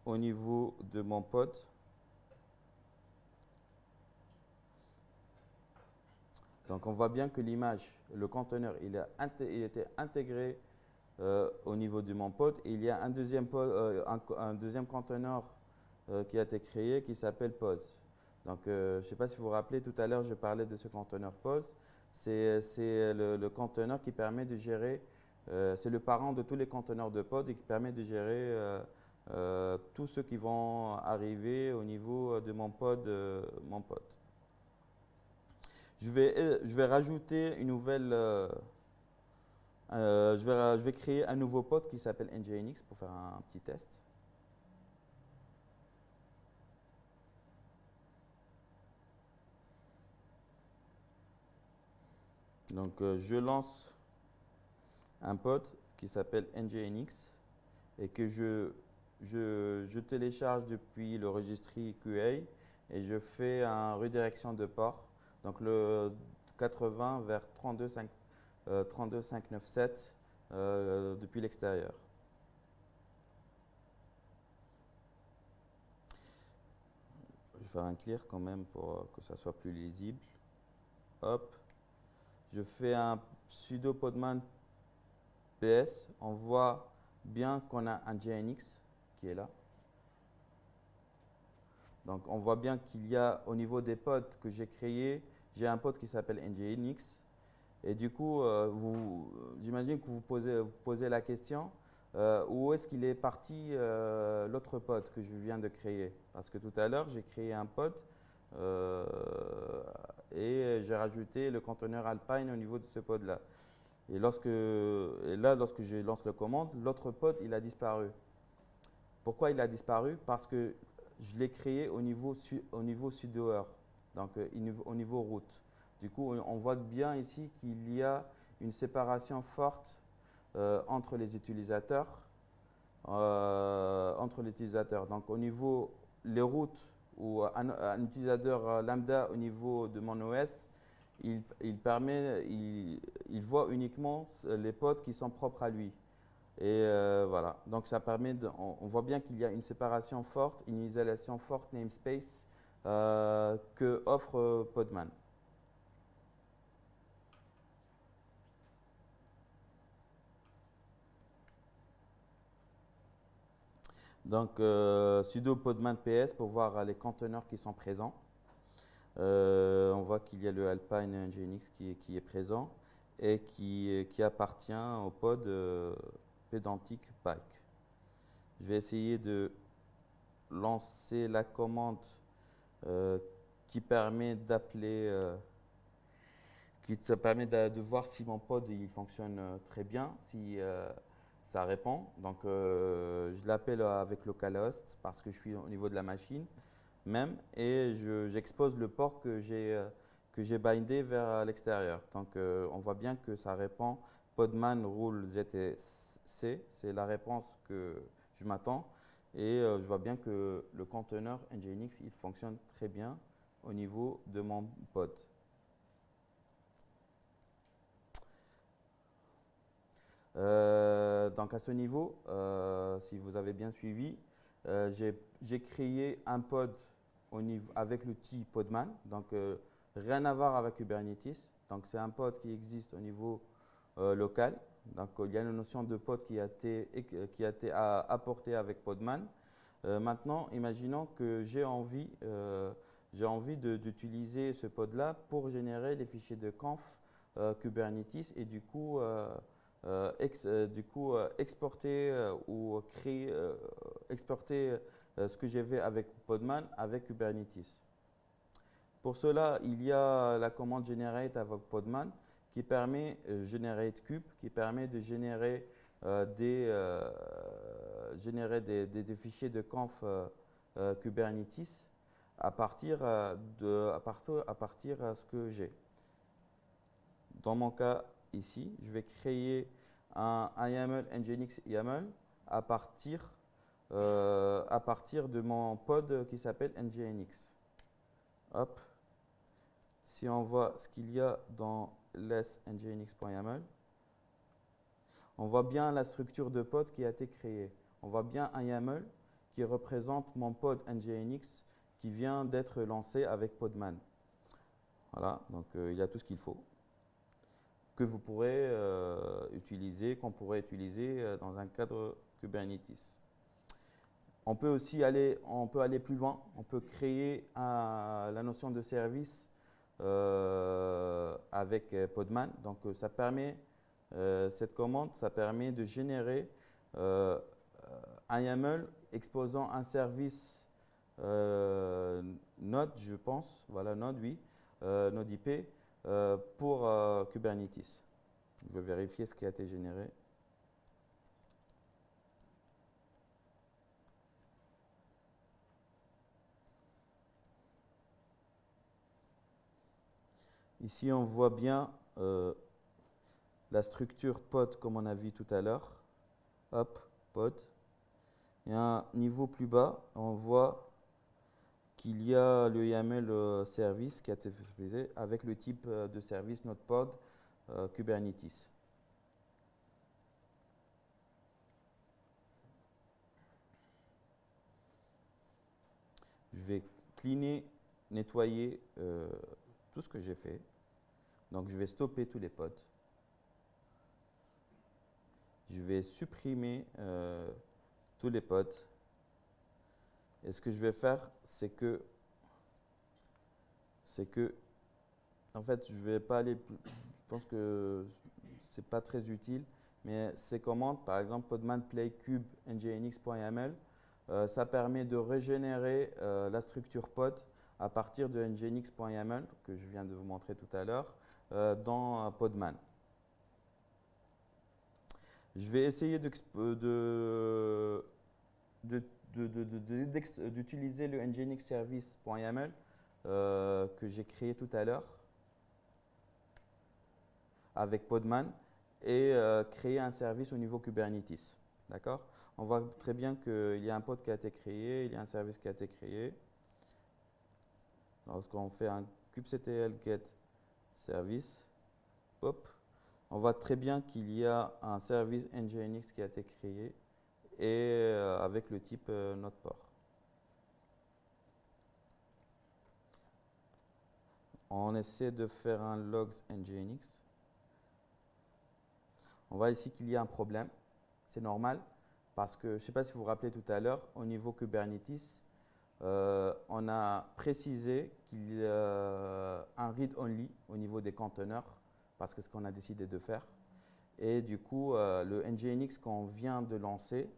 au niveau de mon pod. Donc, on voit bien que l'image, le conteneur, il a été intégré au niveau de mon pod. Et il y a un deuxième conteneur qui a été créé qui s'appelle pose. Donc, je ne sais pas si vous vous rappelez, tout à l'heure, je parlais de ce conteneur pose. C'est le conteneur qui permet de gérer, c'est le parent de tous les conteneurs de pod et qui permet de gérer tous ceux qui vont arriver au niveau de mon pod. Je vais rajouter une nouvelle, je vais créer un nouveau pod qui s'appelle NGINX pour faire un petit test. Donc, je lance un pod qui s'appelle NGINX et que je télécharge depuis le registry QA et je fais une redirection de port. Donc, le 80 vers 32597 depuis l'extérieur. Je vais faire un clear quand même pour que ça soit plus lisible. Hop. Je fais un sudo podman ps. On voit bien qu'on a un NGINX qui est là. Donc, on voit bien qu'il y a au niveau des pods que j'ai créés, j'ai un pod qui s'appelle NGINX. Et du coup, j'imagine que vous posez la question, où est-ce qu'il est parti l'autre pod que je viens de créer? Parce que tout à l'heure, j'ai créé un pod et j'ai rajouté le conteneur Alpine au niveau de ce pod-là. Et lorsque je lance la commande, l'autre pod, il a disparu. Pourquoi il a disparu? Parce que je l'ai créé au niveau sudoer, donc au niveau route. Du coup, on voit bien ici qu'il y a une séparation forte entre les utilisateurs. Donc, au niveau les routes ou un utilisateur lambda au niveau de mon OS, il voit uniquement les pods qui sont propres à lui. Et voilà, donc ça permet on voit bien qu'il y a une séparation forte, une isolation forte namespace que offre Podman. Donc sudo podman ps pour voir les conteneurs qui sont présents. On voit qu'il y a le Alpine NGINX qui est présent et qui appartient au pod Pedantic Bike. Je vais essayer de lancer la commande qui permet d'appeler qui te permet de voir si mon pod il fonctionne très bien, si ça répond. Donc, je l'appelle avec localhost parce que je suis au niveau de la machine même et j'expose le port que j'ai bindé vers l'extérieur. Donc, on voit bien que ça répond podman rule ZTC, c'est la réponse que je m'attends. Et je vois bien que le conteneur Nginx il fonctionne très bien au niveau de mon pod. Donc à ce niveau, si vous avez bien suivi, j'ai créé un pod avec l'outil Podman, donc rien à voir avec Kubernetes. Donc c'est un pod qui existe au niveau local. Donc il y a une notion de pod qui a été apportée avec Podman. Maintenant, imaginons que j'ai envie d'utiliser ce pod-là pour générer les fichiers de conf Kubernetes et du coup exporter ou créer, exporter ce que j'ai fait avec Podman avec Kubernetes. Pour cela, il y a la commande generate avec Podman qui permet generate kube, qui permet de générer des fichiers de conf Kubernetes à partir de ce que j'ai. Dans mon cas ici, je vais créer un YAML Nginx YAML à partir de mon pod qui s'appelle Nginx. Hop. Si on voit ce qu'il y a dans less-nginx.yaml, on voit bien la structure de pod qui a été créée. On voit bien un YAML qui représente mon pod Nginx qui vient d'être lancé avec Podman. Voilà, donc il y a tout ce qu'il faut que vous pourrez qu'on pourrait utiliser dans un cadre Kubernetes. On peut aussi aller plus loin. On peut créer la notion de service avec Podman. Donc, ça permet cette commande, ça permet de générer un YAML exposant un service Node, je pense. Voilà, Node, oui, Node IP. Pour Kubernetes. Je vais vérifier ce qui a été généré. Ici, on voit bien la structure pod comme on a vu tout à l'heure. Hop, pod. Et à un niveau plus bas, on voit qu'il y a le YAML service qui a été utilisé avec le type de service Node pod Kubernetes. Je vais cleaner, nettoyer tout ce que j'ai fait. Donc je vais stopper tous les pods. Je vais supprimer tous les pods. Et ce que je vais faire, c'est que en fait, je vais pas aller plus, je pense que c'est pas très utile, mais ces commandes, par exemple, podman play cube nginx.yaml, ça permet de régénérer la structure pod à partir de nginx.yaml que je viens de vous montrer tout à l'heure dans Podman. Je vais essayer d'utiliser le nginx service.yaml que j'ai créé tout à l'heure avec Podman et créer un service au niveau Kubernetes. D'accord? On voit très bien qu'il y a un pod qui a été créé, il y a un service qui a été créé. Lorsqu'on fait un kubectl get service, hop, on voit très bien qu'il y a un service nginx qui a été créé et avec le type Node port. On essaie de faire un logs nginx. On voit ici qu'il y a un problème. C'est normal parce que, je ne sais pas si vous vous rappelez tout à l'heure, au niveau Kubernetes, on a précisé qu'il y a un read-only au niveau des conteneurs parce que c'est ce qu'on a décidé de faire. Et du coup, le nginx qu'on vient de lancer,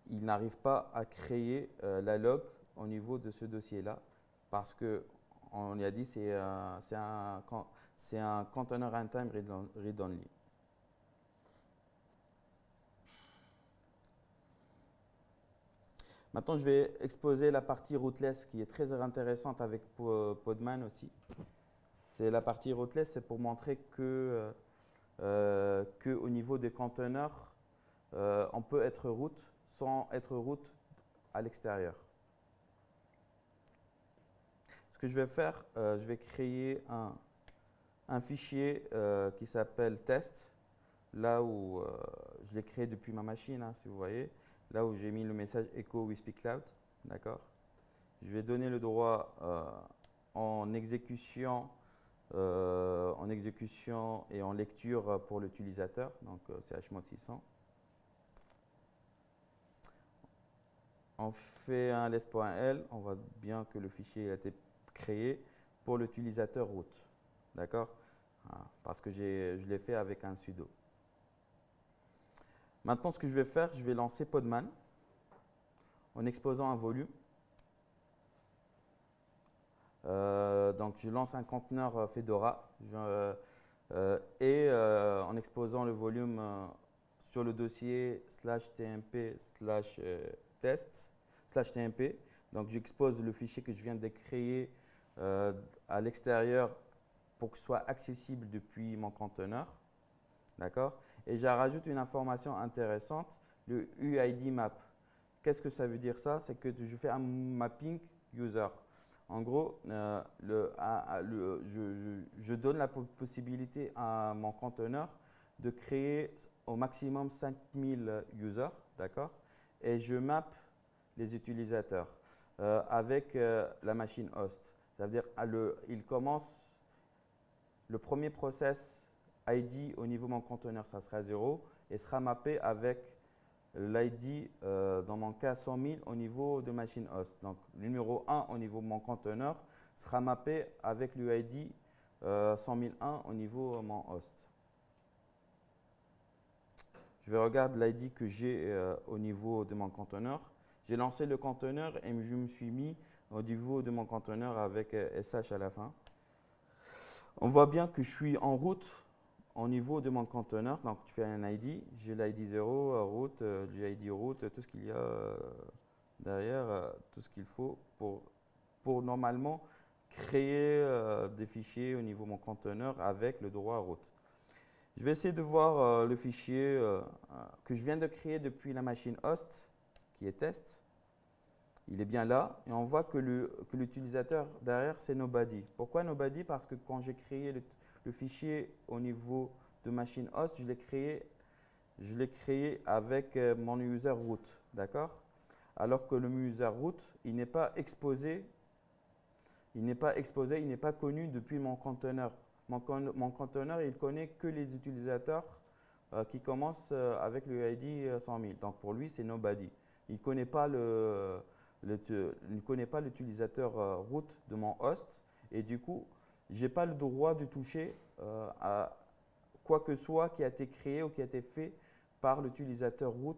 il n'arrive pas à créer la log au niveau de ce dossier-là parce que on y a dit, c'est un container runtime read-only. Maintenant, je vais exposer la partie rootless qui est très intéressante avec Podman aussi. C'est la partie rootless, c'est pour montrer que au niveau des conteneurs, on peut être root sans être root à l'extérieur. Ce que je vais faire, je vais créer un fichier qui s'appelle test, là où je l'ai créé depuis ma machine, hein, si vous voyez, là où j'ai mis le message echo Wispy Cloud, d'accord. Je vais donner le droit en exécution et en lecture pour l'utilisateur, donc c'est HMOD 600. On fait un less.l, on voit bien que le fichier a été créé pour l'utilisateur root, d'accord, parce que je l'ai fait avec un sudo. Maintenant, ce que je vais faire, je vais lancer Podman en exposant un volume. Donc, je lance un conteneur Fedora et en exposant le volume sur le dossier /tmp/test/tmp. Donc, j'expose le fichier que je viens de créer à l'extérieur pour que ce soit accessible depuis mon conteneur. D'accord? Et je rajoute une information intéressante, le UID map. Qu'est-ce que ça veut dire ça? C'est que je fais un mapping user. En gros, je donne la possibilité à mon conteneur de créer au maximum 5000 users, d'accord? Et je map les utilisateurs avec la machine host. Ça veut dire il commence le premier process ID au niveau de mon conteneur, ça sera 0 et sera mappé avec l'ID, dans mon cas 100 000 au niveau de machine host. Donc, le numéro 1 au niveau de mon conteneur sera mappé avec l'UID 100 001 au niveau de mon host. Je vais regarder l'ID que j'ai au niveau de mon conteneur. J'ai lancé le conteneur et je me suis mis au niveau de mon conteneur avec SH à la fin. On voit bien que je suis en route au niveau de mon conteneur. Donc, je fais un ID, j'ai l'ID 0, route, l'ID route, tout ce qu'il y a derrière, tout ce qu'il faut pour normalement créer des fichiers au niveau de mon conteneur avec le droit route. Je vais essayer de voir le fichier que je viens de créer depuis la machine host, qui est test. Il est bien là et on voit que l'utilisateur derrière, c'est nobody. Pourquoi nobody? Parce que quand j'ai créé le fichier au niveau de machine host, je l'ai créé avec mon user root, d'accord? Alors que le user root, il n'est pas exposé, il n'est pas connu depuis mon conteneur. Mon conteneur, il connaît que les utilisateurs qui commencent avec le ID 100 000. Donc pour lui, c'est nobody. Il ne connaît pas l'utilisateur root de mon host et du coup, je n'ai pas le droit de toucher à quoi que ce soit qui a été créé ou qui a été fait par l'utilisateur root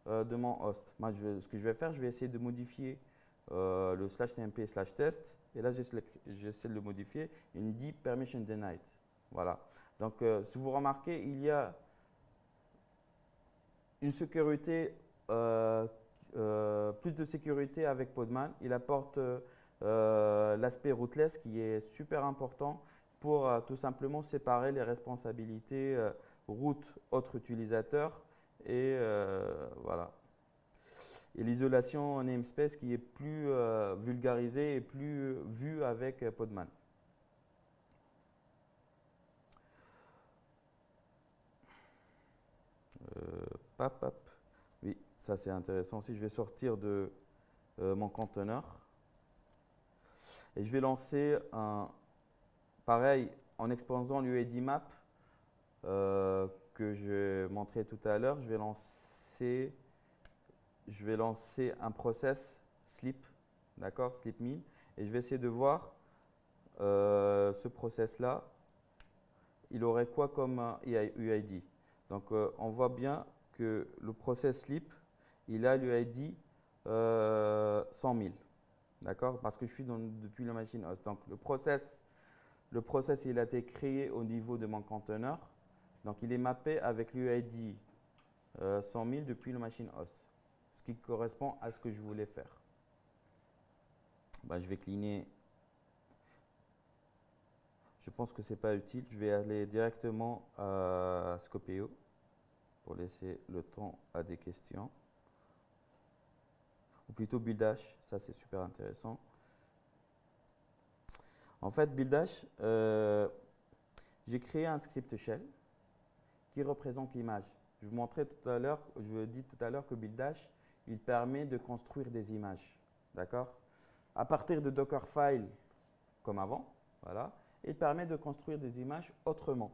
de mon host. Moi, ce que je vais faire, je vais essayer de modifier le /tmp/test et là, j'essaie de le modifier. Il me dit permission denied. Voilà. Donc, si vous remarquez, il y a une sécurité, plus de sécurité avec Podman. Il apporte l'aspect rootless qui est super important pour tout simplement séparer les responsabilités root autre utilisateur et voilà. Et l'isolation namespace qui est plus vulgarisée et plus vue avec Podman. Oui, ça c'est intéressant aussi. Je vais sortir de mon conteneur et je vais lancer pareil en exposant l'UID map que je montrais tout à l'heure. Je vais lancer un process sleep, d'accord, sleep 1000 et je vais essayer de voir ce process là, il aurait quoi comme UID. Donc on voit bien que le process sleep, il a l'UID 100 000. d'accord? Parce que je suis depuis la machine host. Donc le process, il a été créé au niveau de mon conteneur. Donc il est mappé avec l'UID 100 000 depuis la machine host, ce qui correspond à ce que je voulais faire. Bah, je vais cleaner. Je pense que ce n'est pas utile. Je vais aller directement à Scopeo pour laisser le temps à des questions. Ou plutôt Buildash, ça c'est super intéressant. En fait, Buildash, j'ai créé un script shell qui représente l'image. Je vous montrais tout à l'heure, je vous ai dit tout à l'heure que Buildash, il permet de construire des images. D'accord? À partir de Dockerfile, comme avant, voilà, il permet de construire des images autrement.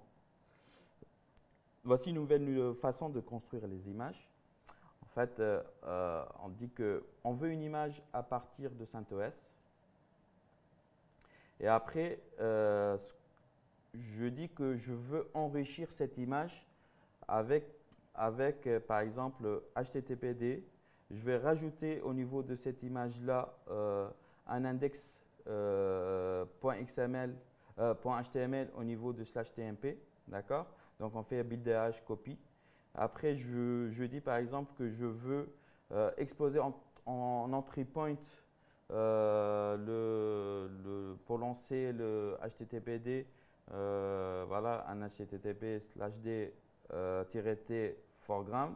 Voici une nouvelle façon de construire les images. En fait, on dit qu'on veut une image à partir de CentOS. Et après, je dis que je veux enrichir cette image avec par exemple, HTTPD. Je vais rajouter au niveau de cette image-là un index .xml, .html au niveau de /tmp. D'accord? Donc, on fait build-h copy. Après, je dis par exemple que je veux exposer en entry point pour lancer le HTTPD, voilà, un http/d-t foreground.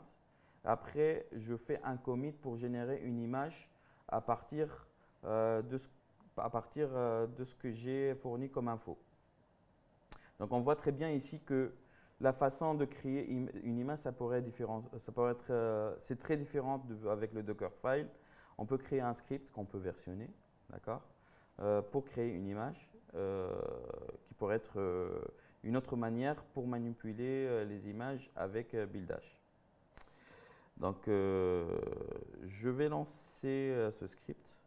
Après, je fais un commit pour générer une image à partir de ce que j'ai fourni comme info. Donc, on voit très bien ici que la façon de créer une image, c'est très différent avec le Dockerfile. On peut créer un script qu'on peut versionner, d'accord, pour créer une image qui pourrait être une autre manière pour manipuler les images avec Buildash. Donc, je vais lancer ce script.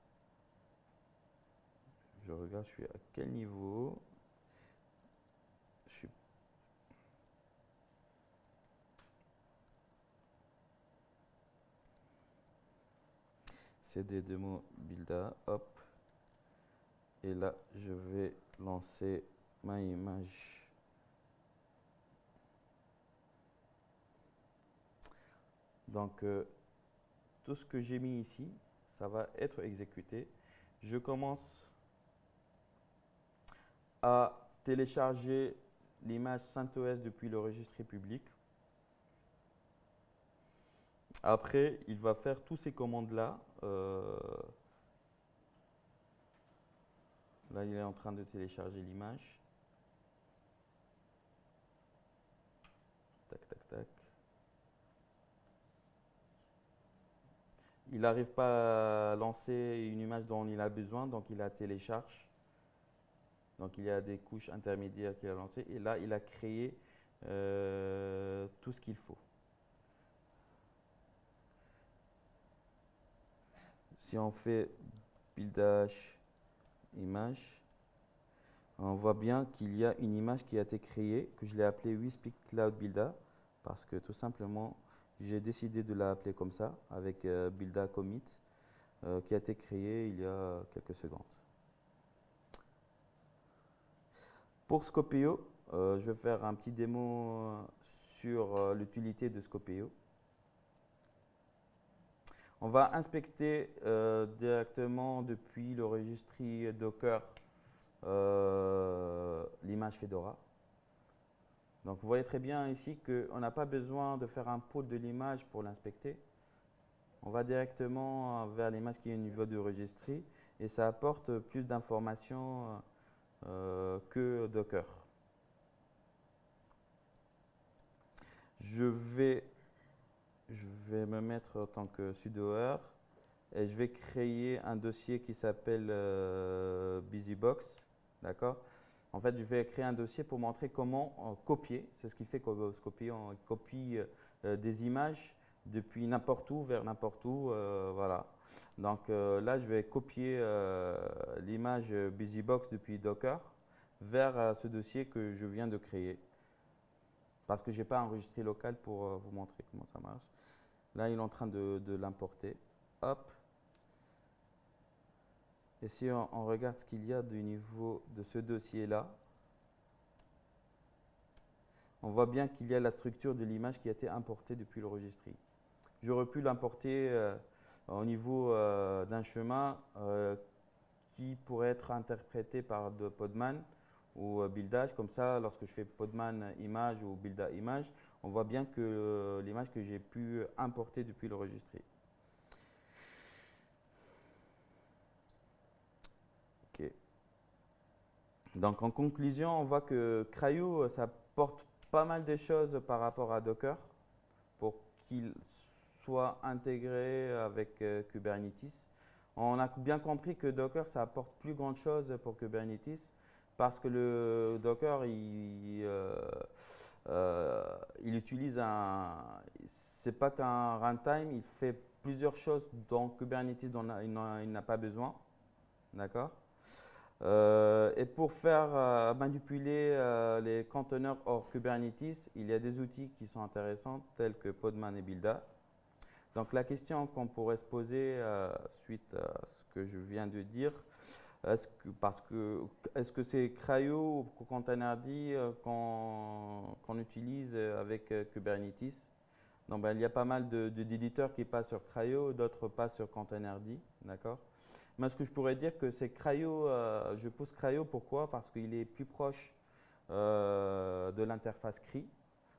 Je regarde, je suis à quel niveau. CD demo builda, hop. Et là, je vais lancer ma image. Donc, tout ce que j'ai mis ici, ça va être exécuté. Je commence à télécharger l'image CentOS depuis le registre public. Après, il va faire tous ces commandes-là. Là, il est en train de télécharger l'image. Tac, tac, tac. Il n'arrive pas à lancer une image dont il a besoin, donc il la télécharge. Donc, il y a des couches intermédiaires qu'il a lancées. Et là, il a créé tout ce qu'il faut. Si on fait buildash image, on voit bien qu'il y a une image qui a été créée, que je l'ai appelée WeSpeak Cloud Builda, parce que tout simplement, j'ai décidé de l'appeler comme ça, avec builda commit, qui a été créée il y a quelques secondes. Pour Scopeo, je vais faire un petit démo sur l'utilité de Scopeo. On va inspecter directement depuis le registry Docker l'image Fedora. Donc vous voyez très bien ici qu'on n'a pas besoin de faire un pull de l'image pour l'inspecter. On va directement vers l'image qui est au niveau du registry et ça apporte plus d'informations que Docker. Je vais me mettre en tant que sudoer et je vais créer un dossier qui s'appelle BusyBox. D'accord? En fait, je vais créer un dossier pour montrer comment copier. C'est ce qu'il fait Scopeo. On copie des images depuis n'importe où vers n'importe où. Voilà. Donc là, je vais copier l'image BusyBox depuis Docker vers ce dossier que je viens de créer. Parce que je n'ai pas enregistré local pour vous montrer comment ça marche. Là, il est en train de l'importer. Hop. Et si on regarde ce qu'il y a du niveau de ce dossier-là, on voit bien qu'il y a la structure de l'image qui a été importée depuis le registry. J'aurais pu l'importer au niveau d'un chemin qui pourrait être interprété par de Podman ou buildage. Comme ça, lorsque je fais Podman image ou builda image, on voit bien que l'image que j'ai pu importer depuis le registry. Ok. Donc en conclusion, on voit que CRY-O, ça porte pas mal de choses par rapport à Docker pour qu'il soit intégré avec Kubernetes. On a bien compris que Docker, ça apporte plus grande chose pour Kubernetes parce que le Docker, il utilise c'est pas qu'un runtime, il fait plusieurs choses dont Kubernetes il n'a pas besoin, d'accord? Et pour faire manipuler les conteneurs hors Kubernetes, il y a des outils qui sont intéressants tels que Podman et Builda. Donc la question qu'on pourrait se poser suite à ce que je viens de dire, est-ce que c'est CRY-O ou Containerd qu'on utilise avec Kubernetes? Donc il y a pas mal d'éditeurs qui passent sur CRY-O, d'autres passent sur Containerd, d'accord? Mais ce que je pourrais dire que c'est CRY-O, je pousse CRY-O, pourquoi? Parce qu'il est plus proche de l'interface CRI.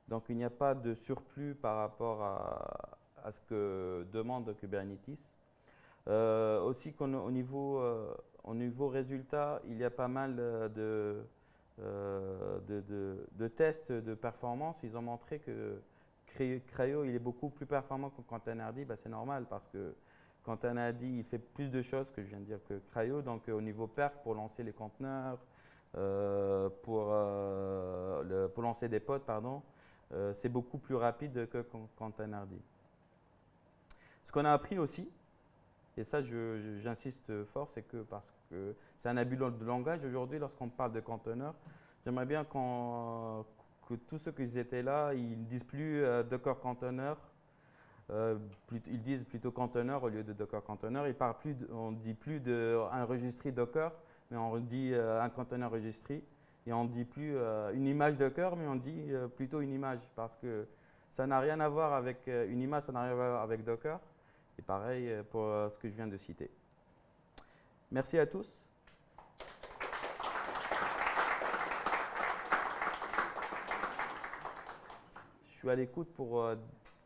Donc il n'y a pas de surplus par rapport à ce que demande Kubernetes. Aussi au niveau résultat, il y a pas mal de tests de performance. Ils ont montré que CRY-O il est beaucoup plus performant que Containerd. Ben, c'est normal parce que Containerd il fait plus de choses que je viens de dire que CRY-O. Donc au niveau perf pour lancer les conteneurs, pour lancer des pods, pardon, c'est beaucoup plus rapide que Containerd. Ce qu'on a appris aussi, et ça j'insiste fort, c'est que parce que c'est un abus de langage aujourd'hui lorsqu'on parle de conteneurs, j'aimerais bien que tous ceux qui étaient là, ils ne disent plus Docker container, ils disent plutôt container au lieu de Docker container. On ne dit plus un registry Docker, mais on dit un container registry. Et on ne dit plus une image Docker, mais on dit plutôt une image parce que ça n'a rien à voir avec une image, ça n'a rien à voir avec Docker. Et pareil pour ce que je viens de citer. Merci à tous. Je suis à l'écoute pour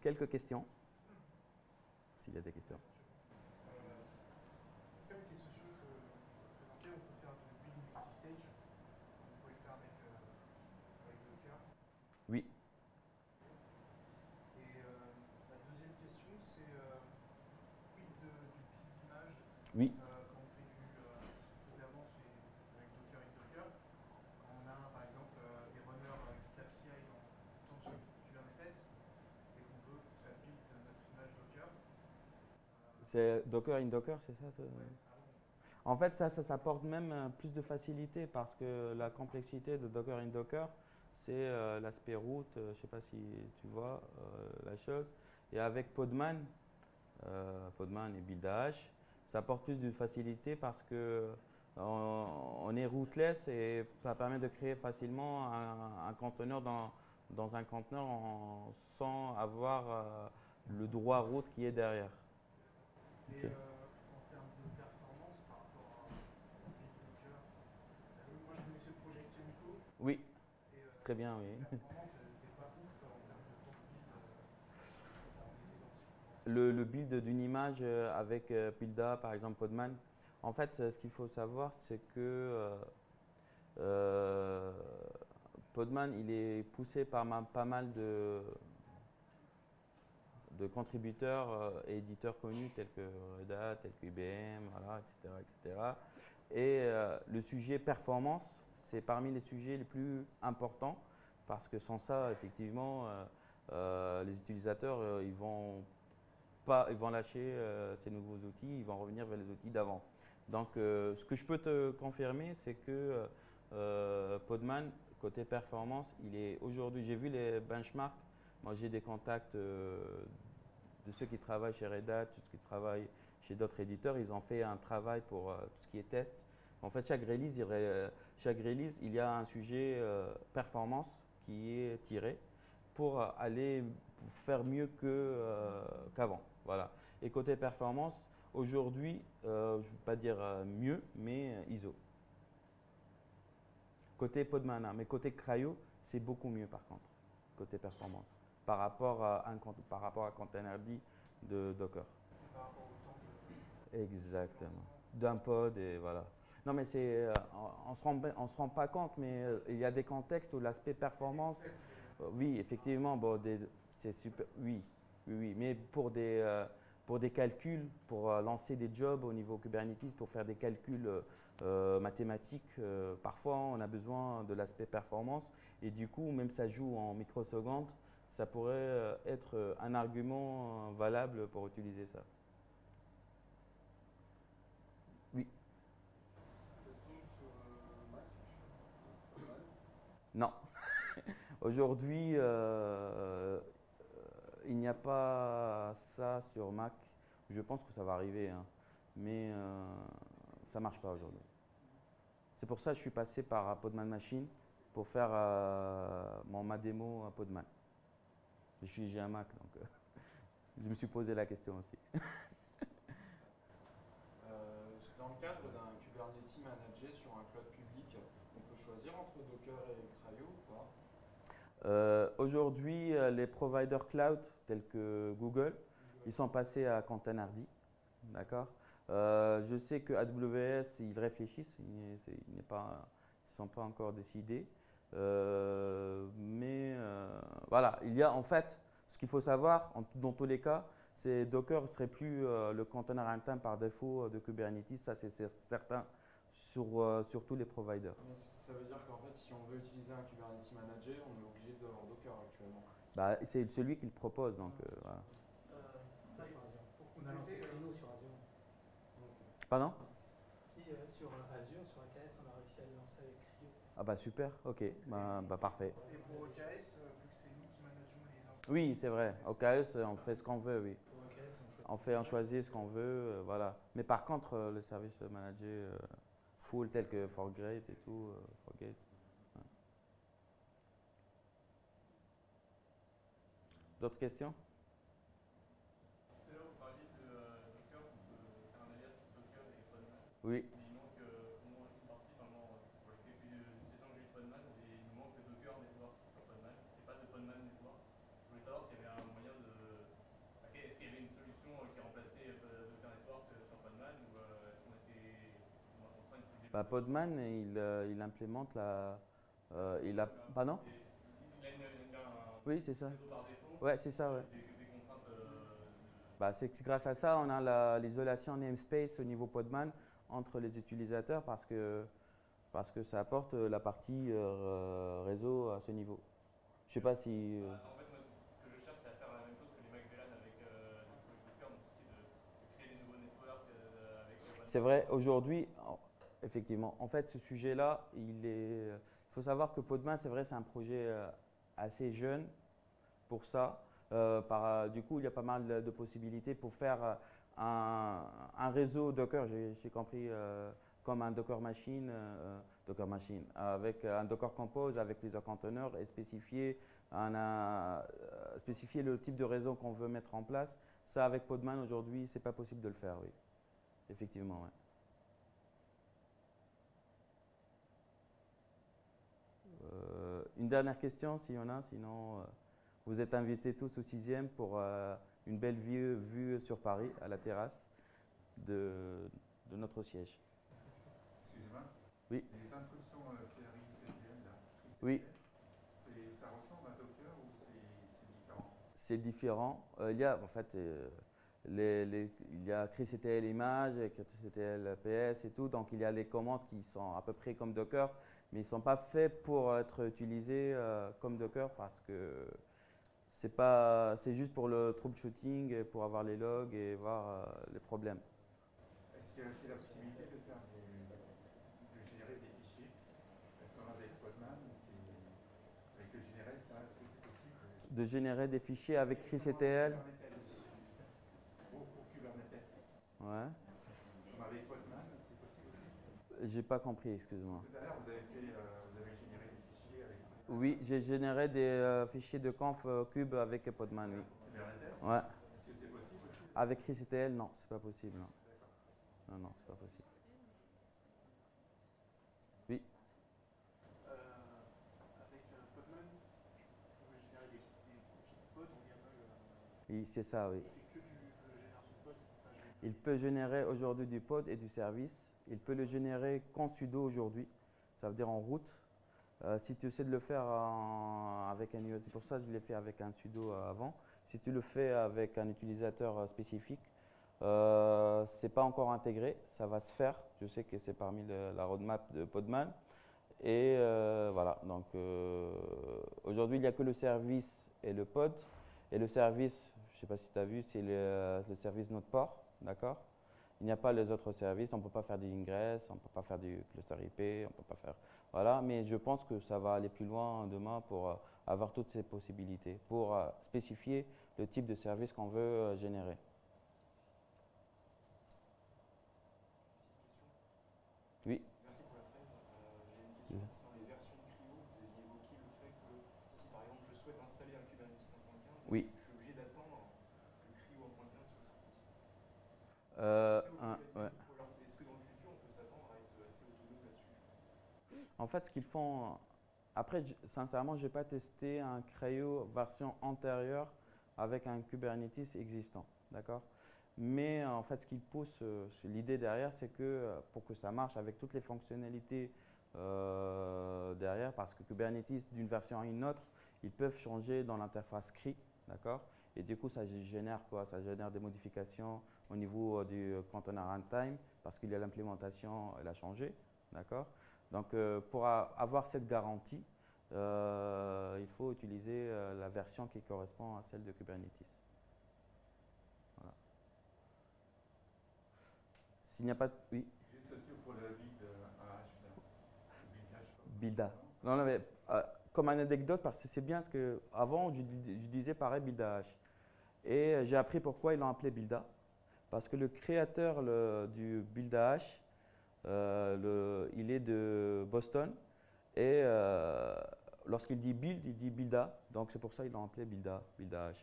quelques questions, s'il y a des questions. Est-ce qu'avec les sociaux que vous présentez, on peut faire du build multi-stage? On peut le faire avec Docker? Oui. Et la deuxième question, c'est quid du build d'image? Oui. Quand on fait faisait avant, c'est avec Docker et Docker. Quand on a par exemple des runners GitLab CI tournent sur Kubernetes et qu'on veut que ça build notre image Docker. C'est Docker in Docker, c'est ça? Ouais. En fait, ça apporte même plus de facilité parce que la complexité de Docker in Docker, c'est l'aspect root. Je ne sais pas si tu vois la chose. Et avec Podman et buildH, ça apporte plus de facilité parce que on est rootless et ça permet de créer facilement un conteneur dans un conteneur sans avoir le droit root qui est derrière. Et Okay. en termes de performance par rapport à Docker, moi je connaissais le projet Chemico. Oui, Et, très bien, oui. La performance, elle n'était pas ouf en termes de temps de build. On était Le build d'une image avec Builda, par exemple Podman, en fait, ce qu'il faut savoir, c'est que Podman, il est poussé par pas mal de contributeurs et éditeurs connus tels que Red Hat, tels que IBM, voilà, etc., etc. Et le sujet performance, c'est parmi les sujets les plus importants parce que sans ça, effectivement, les utilisateurs, ils vont lâcher ces nouveaux outils, ils vont revenir vers les outils d'avant. Donc, ce que je peux te confirmer, c'est que Podman, côté performance, il est aujourd'hui, j'ai vu les benchmarks, moi j'ai des contacts de ceux qui travaillent chez Red Hat, ceux qui travaillent chez d'autres éditeurs, ils ont fait un travail pour tout ce qui est test. En fait, chaque release, il y a un sujet performance qui est tiré pour aller pour faire mieux qu'avant. Voilà. Et côté performance, aujourd'hui, je ne veux pas dire mieux, mais ISO. Côté Podman, hein, mais côté Cryo, c'est beaucoup mieux par contre, côté performance, par rapport à Containerd de Docker. Par rapport au temps de Exactement. D'un pod et voilà. Non mais on se rend pas compte, mais il y a des contextes où l'aspect performance, oui effectivement, bon, c'est super, oui, oui, oui, mais pour des calculs, pour lancer des jobs au niveau Kubernetes, pour faire des calculs mathématiques, parfois on a besoin de l'aspect performance et du coup même ça joue en microsecondes, ça pourrait être un argument valable pour utiliser ça. Oui. ça tombe sur Mac, pas mal. Non. Aujourd'hui, il n'y a pas ça sur Mac. Je pense que ça va arriver, hein, mais ça ne marche pas aujourd'hui. C'est pour ça que je suis passé par Podman Machine pour faire ma démo à Podman. J'ai un Mac, donc je me suis posé la question aussi. Dans le cadre d'un Kubernetes managé sur un cloud public, on peut choisir entre Docker et Cryo ou pas? Aujourd'hui, les providers cloud tels que Google, ils sont passés à Containerd. D'accord. Je sais que AWS, ils réfléchissent, ils ne sont pas encore décidés. Voilà, il y a en fait, ce qu'il faut savoir, dans tous les cas, c'est Docker ne serait plus le container runtime par défaut de Kubernetes, ça c'est certain sur tous les providers. Mais ça veut dire qu'en fait, si on veut utiliser un Kubernetes managé, on est obligé d'avoir Docker actuellement. Bah, c'est celui qui le propose, donc voilà. Pas sur Azure. Pour On a lancé compléter, Cryo sur Azure. Pardon? Je dis sur Azure, sur AKS, on a réussi à le lancer avec Cryo. Ah bah super, ok, bah parfait. et pour OKS, vu que c'est nous qui manageons les instances. Oui, c'est vrai, OKS, on fait ce qu'on veut, oui. Pour AKS, On choisit ce qu'on veut, voilà. Mais par contre, le service manager full tel que Forgate et tout, Forgate. Ouais. D'autres questions? Tout à l'heure, vous parliez de Docker, on peut faire un alias Docker et Podman. Oui. Mais il manque au moins une partie, vraiment, pour les quelques utilisations que j'ai eu de Podman, il nous manque le Docker Network sur Podman, et pas de Podman Network. Je voulais savoir s'il y avait un moyen de. Est-ce qu'il y avait une solution qui remplaçait Docker Network sur Podman, ou est-ce qu'on était en train d'utiliser. Bah, Podman, il implémente la. Il a. Pardon? Il a un Oui, c'est ça. réseau par défaut. Ouais, c'est ça, ouais. Des contraintes. Bah, c'est grâce à ça, on a l'isolation namespace au niveau Podman entre les utilisateurs parce que ça apporte la partie réseau à ce niveau. Je sais pas si. En fait, moi, ce que je cherche, c'est à faire la même chose que les McVLAN avec Docker, donc tout ce qui est de créer des nouveaux networks avec. C'est vrai, aujourd'hui, effectivement, en fait, ce sujet-là, il faut savoir que Podman, c'est vrai, c'est un projet assez jeune pour ça. Du coup, il y a pas mal de possibilités pour faire un réseau Docker, j'ai compris, comme un Docker Machine, avec un Docker Compose, avec plusieurs conteneurs et spécifier le type de réseau qu'on veut mettre en place. Ça, avec Podman, aujourd'hui, c'est pas possible de le faire, oui. Effectivement, ouais. Une dernière question, s'il y en a, sinon vous êtes invités tous au 6e pour une belle vue sur Paris, à la terrasse de notre siège. Excusez-moi. Oui. Les instructions CRI-CPL, là, Oui. ça ressemble à Docker ou c'est différent? C'est différent. Il y a en fait il y a CRI-CTL image, CRI-CTL PS et tout, donc il y a les commandes qui sont à peu près comme Docker, mais ils ne sont pas faits pour être utilisés comme Docker parce que c'est juste pour le troubleshooting, et pour avoir les logs et voir les problèmes. Est-ce qu'il y a aussi la possibilité de générer des fichiers comme avec Podman ou avec le générique, ça, est-ce que c'est possible? De générer des fichiers avec CRI-CTL. Pour Kubernetes. Ouais. Comme avec Podman, c'est possible aussi. J'ai pas compris, excuse-moi. Tout à l'heure, vous avez généré des fichiers avec Oui, j'ai généré des fichiers de conf cube avec Podman, oui. Kubernetes. Ouais. Est-ce que c'est possible aussi? Avec ChrysETL, non, c'est pas possible. Non, D'accord. non, c'est pas possible. Oui. Avec Podman, vous pouvez générer des configs pod en YAML. Oui, c'est ça, oui. Il fait que du génération de pod. Il peut générer aujourd'hui du pod et du service. Il peut le générer qu'en sudo aujourd'hui, ça veut dire en route. Si tu essaies de le faire avec un c'est pour ça que je l'ai fait avec un sudo avant. Si tu le fais avec un utilisateur spécifique, c'est pas encore intégré, ça va se faire. Je sais que c'est parmi la roadmap de Podman. Et voilà, donc aujourd'hui il n'y a que le service et le pod. Et le service, je ne sais pas si tu as vu, c'est le service notre port, d'accord? Il n'y a pas les autres services, on ne peut pas faire du ingress, on ne peut pas faire du cluster IP, on ne peut pas faire… Voilà, mais je pense que ça va aller plus loin demain pour avoir toutes ces possibilités, pour spécifier le type de service qu'on veut générer. Oui. Merci pour la presse. J'ai une question concernant les versions de Cryo. Vous aviez évoqué le fait que si par exemple je souhaite installer un Kubernetes 5.15, Oui. je suis obligé d'attendre que Cryo 1.15 soit sorti. Ouais. Est-ce que dans le futur on peut s'attendre à être assez autonome là-dessus? En fait, ce qu'ils font… Après, sincèrement, je n'ai pas testé un Cryo version antérieure avec un Kubernetes existant, d'accord? Mais en fait, ce qu'ils poussent, l'idée derrière, c'est que pour que ça marche avec toutes les fonctionnalités derrière, parce que Kubernetes, d'une version à une autre, ils peuvent changer dans l'interface CRI, d'accord? Et du coup, ça génère quoi? Ça génère des modifications au niveau du container runtime, parce qu'il y a l'implémentation, elle a changé, d'accord? Donc, pour avoir cette garantie, il faut utiliser la version qui correspond à celle de Kubernetes. Voilà. S'il n'y a pas de… Oui. Juste aussi pour le build Builda. Non, mais comme anecdote, parce que c'est bien ce que… Avant, je disais pareil Builda H. Et j'ai appris pourquoi ils l'ont appelé Builda. Parce que le créateur du Builda H, il est de Boston. Et lorsqu'il dit build, il dit Builda. Donc c'est pour ça qu'ils l'ont appelé Builda H.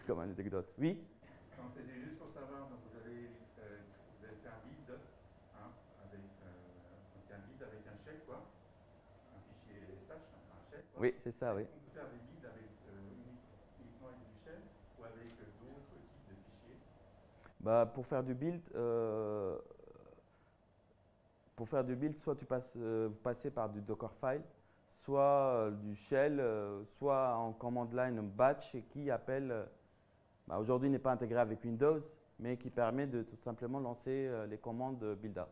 Comme anecdote. Oui? Non, c'était juste pour savoir, donc vous avez fait un build, hein, donc un build avec un shell, quoi, un fichier SH, un shell, quoi. Oui, c'est ça, oui. Est-ce qu'on peut faire des builds avec, uniquement avec du shell ou avec d'autres types de fichiers? Bah, pour faire du build, soit vous passez par du Dockerfile, soit du shell, soit en command line batch qui appelle… aujourd'hui, il n'est pas intégré avec Windows, mais qui permet de tout simplement lancer les commandes Builda.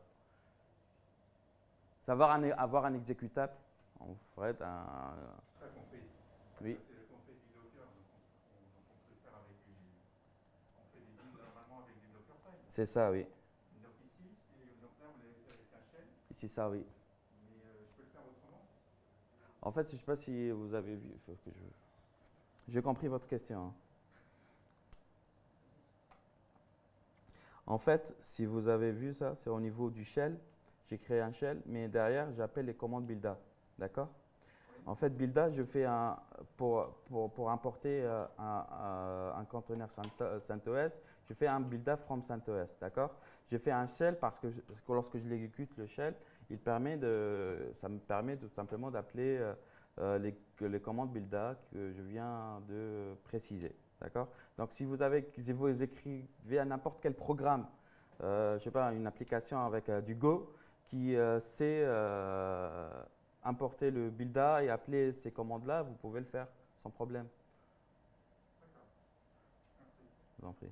Savoir avoir un exécutable, en fait, un… Pas compris. Oui. C'est le config du Docker, donc on peut le faire avec on fait des builds normalement avec du Dockerfile. C'est ça, oui. Donc ici, donc là, vous l'avez fait avec un shell, Ici, ça, oui. mais je peux le faire autrement. En fait, je ne sais pas si vous avez vu… J'ai compris votre question. Hein. En fait, si vous avez vu ça, c'est au niveau du shell. J'ai créé un shell, mais derrière, j'appelle les commandes Builda. D'accord? En fait, Builda, je fais pour importer un conteneur CentOS, je fais un Builda from CentOS. D'accord? Je fais un shell parce que lorsque je l'exécute, le shell, ça me permet tout simplement d'appeler les commandes Builda que je viens de préciser. D'accord? Donc, si vous écrivez à n'importe quel programme, je ne sais pas, une application avec du Go qui sait importer le Builda et appeler ces commandes-là, vous pouvez le faire sans problème. D'accord. Merci. Je vous en prie.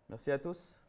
Merci à tous.